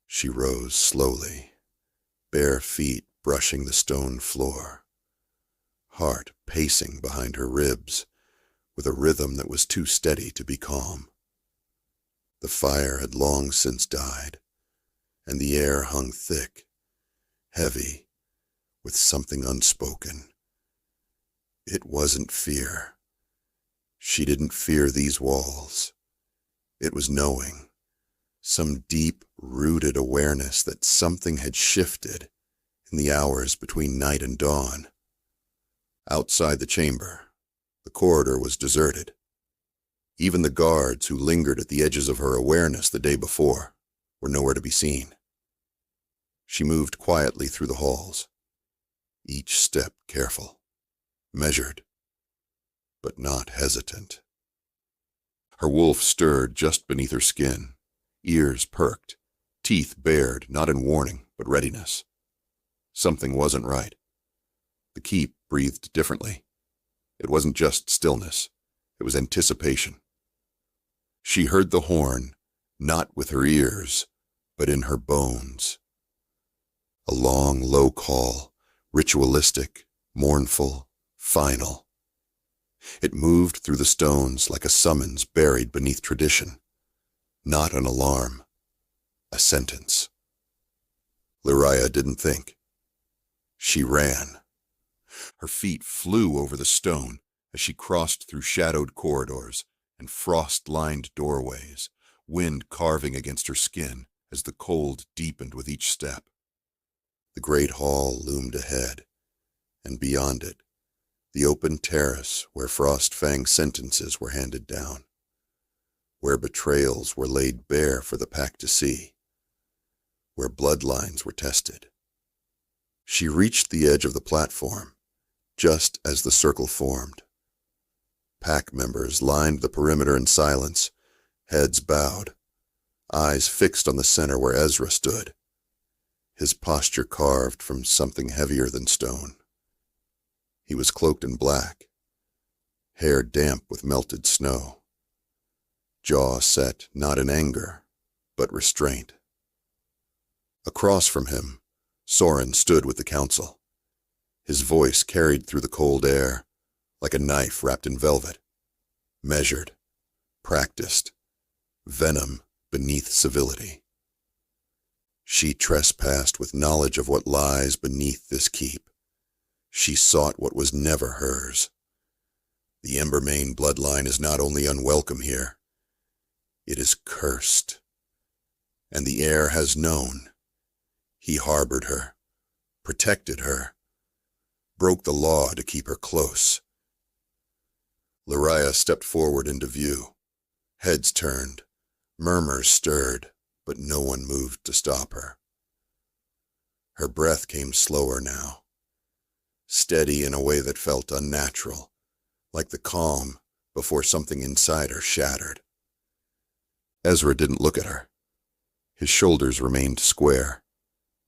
She rose slowly, bare feet brushing the stone floor, heart pacing behind her ribs with a rhythm that was too steady to be calm. The fire had long since died, and the air hung thick, heavy, with something unspoken. It wasn't fear. She didn't fear these walls. It was knowing, some deep-rooted awareness that something had shifted in the hours between night and dawn. Outside the chamber, the corridor was deserted. Even the guards who lingered at the edges of her awareness the day before were nowhere to be seen. She moved quietly through the halls, each step careful, measured, but not hesitant. Her wolf stirred just beneath her skin, ears perked, teeth bared, not in warning, but readiness. Something wasn't right. The keep breathed differently. It wasn't just stillness, it was anticipation. She heard the horn, not with her ears, but in her bones. A long, low call, ritualistic, mournful, final. It moved through the stones like a summons buried beneath tradition. Not an alarm, a sentence. Liraya didn't think. She ran. Her feet flew over the stone as she crossed through shadowed corridors and frost-lined doorways, wind carving against her skin as the cold deepened with each step. The great hall loomed ahead, and beyond it, the open terrace where Frost-Fang sentences were handed down, where betrayals were laid bare for the pack to see, where bloodlines were tested. She reached the edge of the platform, just as the circle formed. Pack members lined the perimeter in silence, heads bowed, eyes fixed on the center where Ezra stood, his posture carved from something heavier than stone. He was cloaked in black, hair damp with melted snow, jaw set not in anger, but restraint. Across from him, Soren stood with the council, his voice carried through the cold air like a knife wrapped in velvet, measured, practiced, venom beneath civility. She trespassed with knowledge of what lies beneath this keep. She sought what was never hers. The Embermane bloodline is not only unwelcome here, it is cursed. And the heir has known. He harbored her, protected her, broke the law to keep her close. Liraya stepped forward into view. Heads turned, murmurs stirred, but no one moved to stop her. Her breath came slower now, steady in a way that felt unnatural, like the calm before something inside her shattered. Ezra didn't look at her. His shoulders remained square,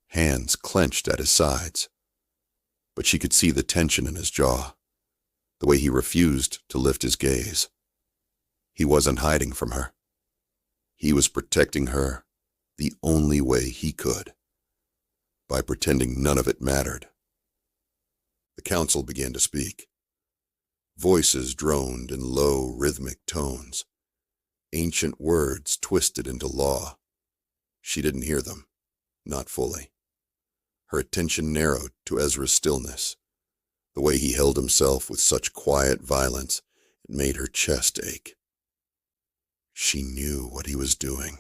hands clenched at his sides, but she could see the tension in his jaw, the way he refused to lift his gaze. He wasn't hiding from her. He was protecting her the only way he could, by pretending none of it mattered. The council began to speak. Voices droned in low, rhythmic tones, ancient words twisted into law. She didn't hear them, not fully. Her attention narrowed to Ezra's stillness, the way he held himself with such quiet violence it made her chest ache. She knew what he was doing.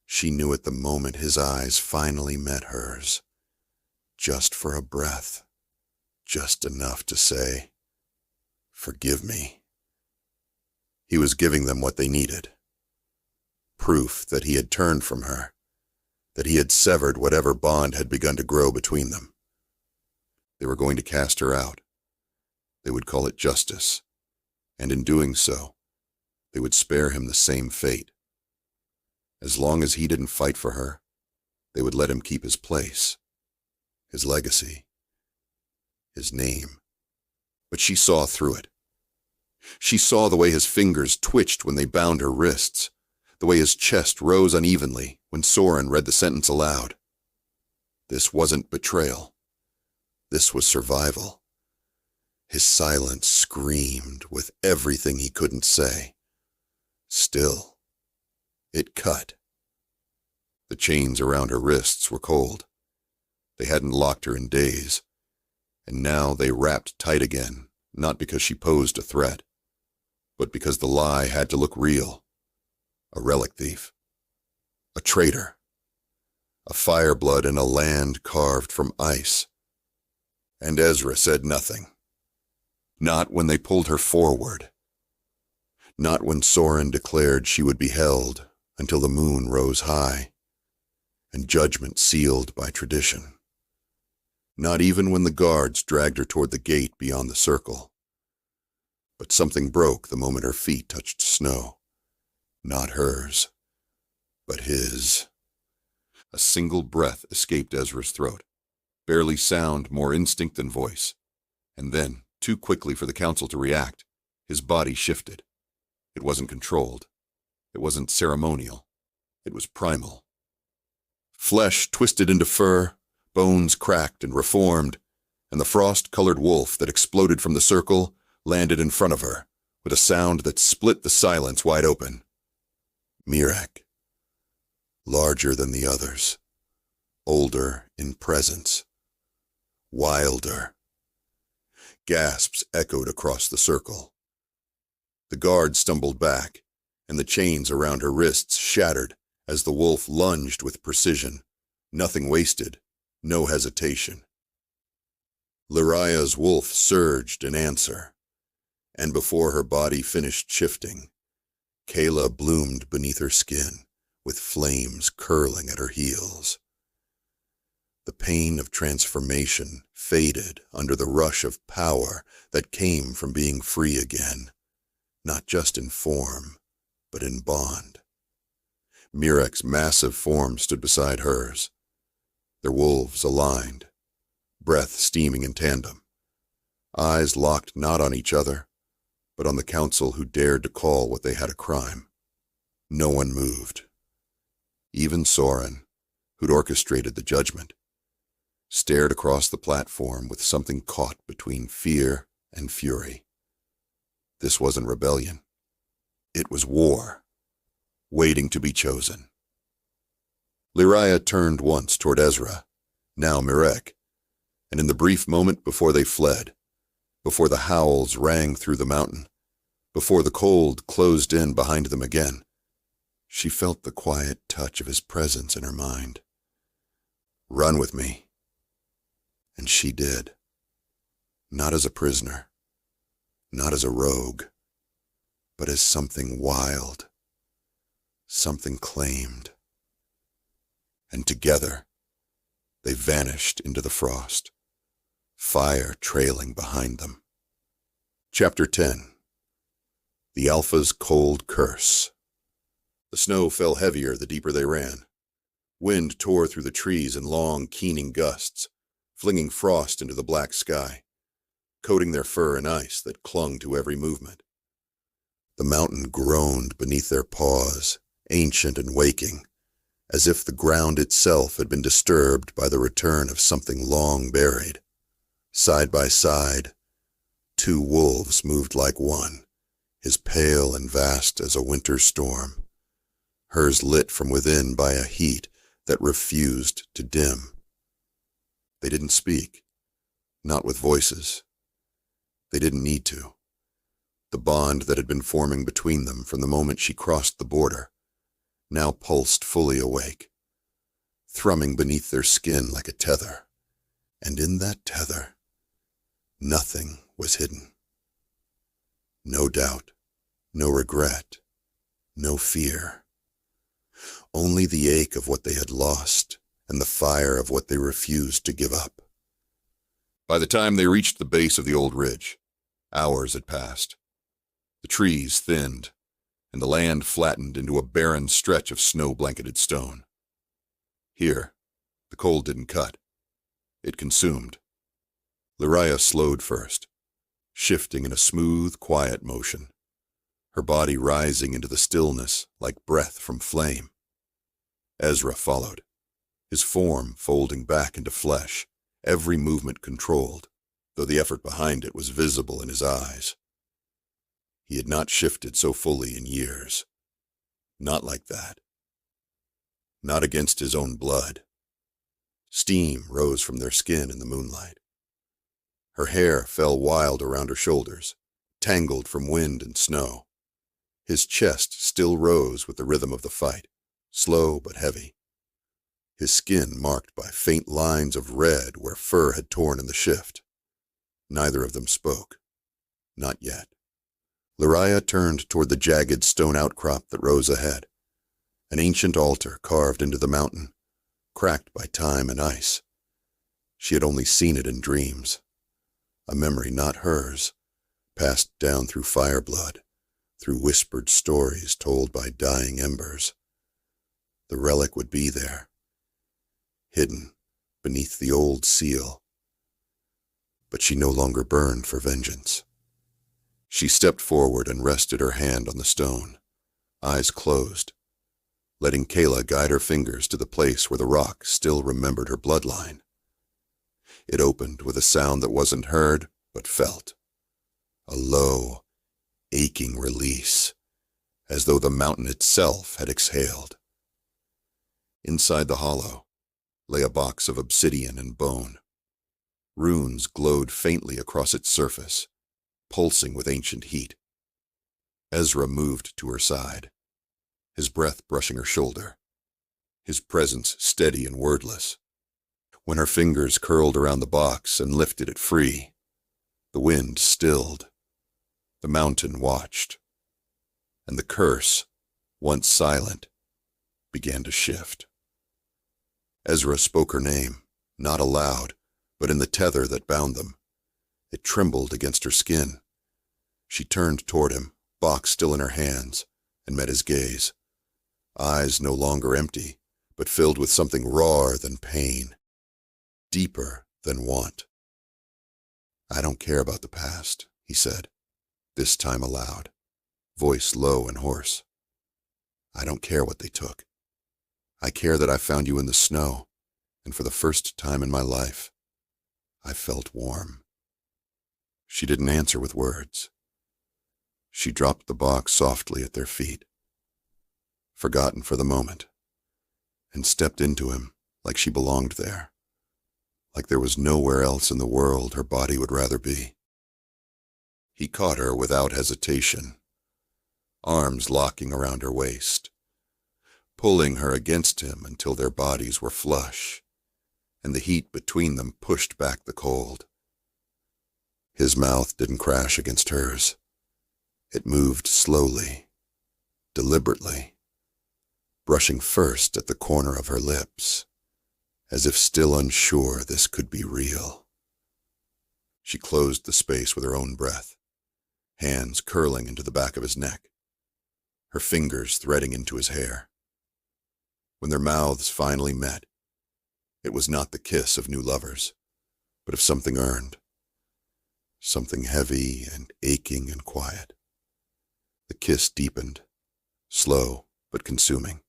She knew it the moment his eyes finally met hers, just for a breath, just enough to say, "Forgive me." He was giving them what they needed. Proof that he had turned from her, that he had severed whatever bond had begun to grow between them. They were going to cast her out. They would call it justice, and in doing so, they would spare him the same fate. As long as he didn't fight for her, they would let him keep his place, his legacy, his name. But she saw through it. She saw the way his fingers twitched when they bound her wrists, the way his chest rose unevenly when Soren read the sentence aloud. This wasn't betrayal. This was survival. His silence screamed with everything he couldn't say. Still, it cut. The chains around her wrists were cold. They hadn't locked her in days, and now they wrapped tight again, not because she posed a threat, but because the lie had to look real. A relic thief. A traitor. A fireblood in a land carved from ice. And Ezra said nothing. Not when they pulled her forward. Not when Soren declared she would be held until the moon rose high, and judgment sealed by tradition. Not even when the guards dragged her toward the gate beyond the circle. But something broke the moment her feet touched snow. Not hers, but his. A single breath escaped Ezra's throat, barely sound more instinct than voice. And then, too quickly for the council to react, his body shifted. It wasn't controlled. It wasn't ceremonial. It was primal. Flesh twisted into fur, bones cracked and reformed, and the frost-colored wolf that exploded from the circle landed in front of her, with a sound that split the silence wide open. Mirek. Larger than the others. Older in presence. Wilder. Gasps echoed across the circle. The guard stumbled back, and the chains around her wrists shattered as the wolf lunged with precision. Nothing wasted, no hesitation. Liraya's wolf surged in answer, and before her body finished shifting, Kayla bloomed beneath her skin, with flames curling at her heels. The pain of transformation faded under the rush of power that came from being free again, not just in form, but in bond. Mirek's massive form stood beside hers, their wolves aligned, breath steaming in tandem, eyes locked not on each other, but on the council who dared to call what they had a crime. No one moved. Even Soren, who'd orchestrated the judgment, stared across the platform with something caught between fear and fury. This wasn't rebellion. It was war, waiting to be chosen. Liraya turned once toward Ezra, now Mirek, and in the brief moment before they fled, before the howls rang through the mountain, before the cold closed in behind them again, she felt the quiet touch of his presence in her mind. Run with me. And she did. Not as a prisoner, not as a rogue, but as something wild, something claimed. And together, they vanished into the frost, fire trailing behind them. Chapter 10. The Alpha's Cold Curse. The snow fell heavier the deeper they ran. Wind tore through the trees in long, keening gusts, flinging frost into the black sky, coating their fur in ice that clung to every movement. The mountain groaned beneath their paws, ancient and waking, as if the ground itself had been disturbed by the return of something long buried. Side by side, two wolves moved like one, his pale and vast as a winter storm, hers lit from within by a heat that refused to dim. They didn't speak, not with voices. They didn't need to. The bond that had been forming between them from the moment she crossed the border now pulsed fully awake, thrumming beneath their skin like a tether. And in that tether, nothing was hidden. No doubt, no regret, no fear. Only the ache of what they had lost and the fire of what they refused to give up. By the time they reached the base of the old ridge, hours had passed. The trees thinned, and the land flattened into a barren stretch of snow-blanketed stone. Here, the cold didn't cut. It consumed. Liraya slowed first, shifting in a smooth, quiet motion, her body rising into the stillness like breath from flame. Ezra followed, his form folding back into flesh, every movement controlled, though the effort behind it was visible in his eyes. He had not shifted so fully in years. Not like that. Not against his own blood. Steam rose from their skin in the moonlight. Her hair fell wild around her shoulders, tangled from wind and snow. His chest still rose with the rhythm of the fight, slow but heavy. His skin marked by faint lines of red where fur had torn in the shift. Neither of them spoke. Not yet. Liraya turned toward the jagged stone outcrop that rose ahead, an ancient altar carved into the mountain, cracked by time and ice. She had only seen it in dreams, a memory not hers, passed down through fire blood, through whispered stories told by dying embers. The relic would be there, hidden beneath the old seal. But she no longer burned for vengeance. She stepped forward and rested her hand on the stone, eyes closed, letting Kayla guide her fingers to the place where the rock still remembered her bloodline. It opened with a sound that wasn't heard, but felt. A low, aching release, as though the mountain itself had exhaled. Inside the hollow lay a box of obsidian and bone. Runes glowed faintly across its surface, pulsing with ancient heat. Ezra moved to her side, his breath brushing her shoulder, his presence steady and wordless. When her fingers curled around the box and lifted it free, the wind stilled. The mountain watched, and the curse, once silent, began to shift. Ezra spoke her name, not aloud, but in the tether that bound them. It trembled against her skin. She turned toward him, box still in her hands, and met his gaze. Eyes no longer empty, but filled with something rawer than pain, deeper than want. "I don't care about the past," he said, this time aloud, voice low and hoarse. "I don't care what they took. I care that I found you in the snow, and for the first time in my life, I felt warm." She didn't answer with words. She dropped the box softly at their feet, forgotten for the moment, and stepped into him like she belonged there, like there was nowhere else in the world her body would rather be. He caught her without hesitation, arms locking around her waist, pulling her against him until their bodies were flush, and the heat between them pushed back the cold. His mouth didn't crash against hers. It moved slowly, deliberately, brushing first at the corner of her lips, as if still unsure this could be real. She closed the space with her own breath, hands curling into the back of his neck, her fingers threading into his hair. When their mouths finally met, it was not the kiss of new lovers, but of something earned, something heavy and aching and quiet. The kiss deepened, slow but consuming.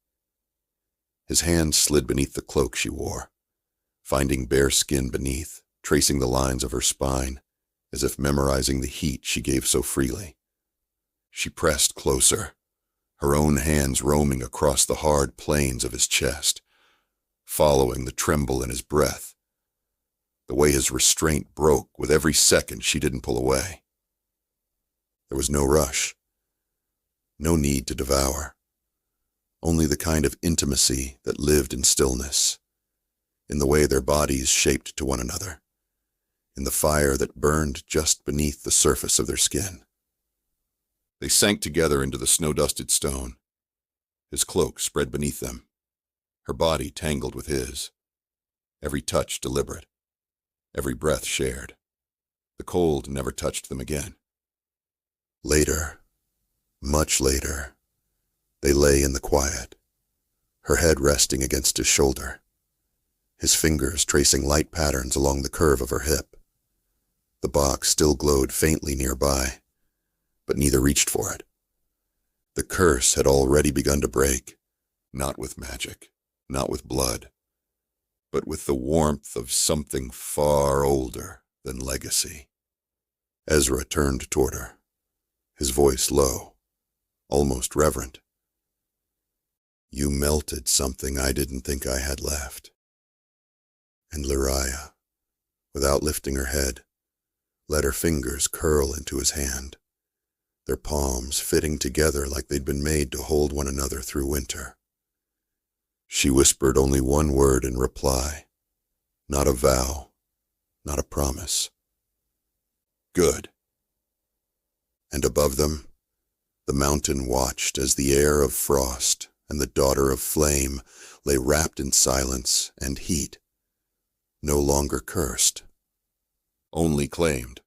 His hand slid beneath the cloak she wore, finding bare skin beneath, tracing the lines of her spine, as if memorizing the heat she gave so freely. She pressed closer, her own hands roaming across the hard plains of his chest, following the tremble in his breath, the way his restraint broke with every second she didn't pull away. There was no rush, no need to devour, only the kind of intimacy that lived in stillness, in the way their bodies shaped to one another, in the fire that burned just beneath the surface of their skin. They sank together into the snow-dusted stone, his cloak spread beneath them, her body tangled with his, every touch deliberate, every breath shared. The cold never touched them again. Later, much later, They lay in the quiet, her head resting against his shoulder, his fingers tracing light patterns along the curve of her hip. The box still glowed faintly nearby, but neither reached for it. The curse had already begun to break, not with magic, not with blood, but with the warmth of something far older than legacy. Ezra turned toward her, his voice low, almost reverent. You melted something I didn't think I had left. And Liraya, without lifting her head, let her fingers curl into his hand, their palms fitting together like they'd been made to hold one another through winter. She whispered only one word in reply, not a vow, not a promise. Good. And above them, the mountain watched as the heir of frost and the daughter of flame lay wrapped in silence and heat, no longer cursed, only claimed.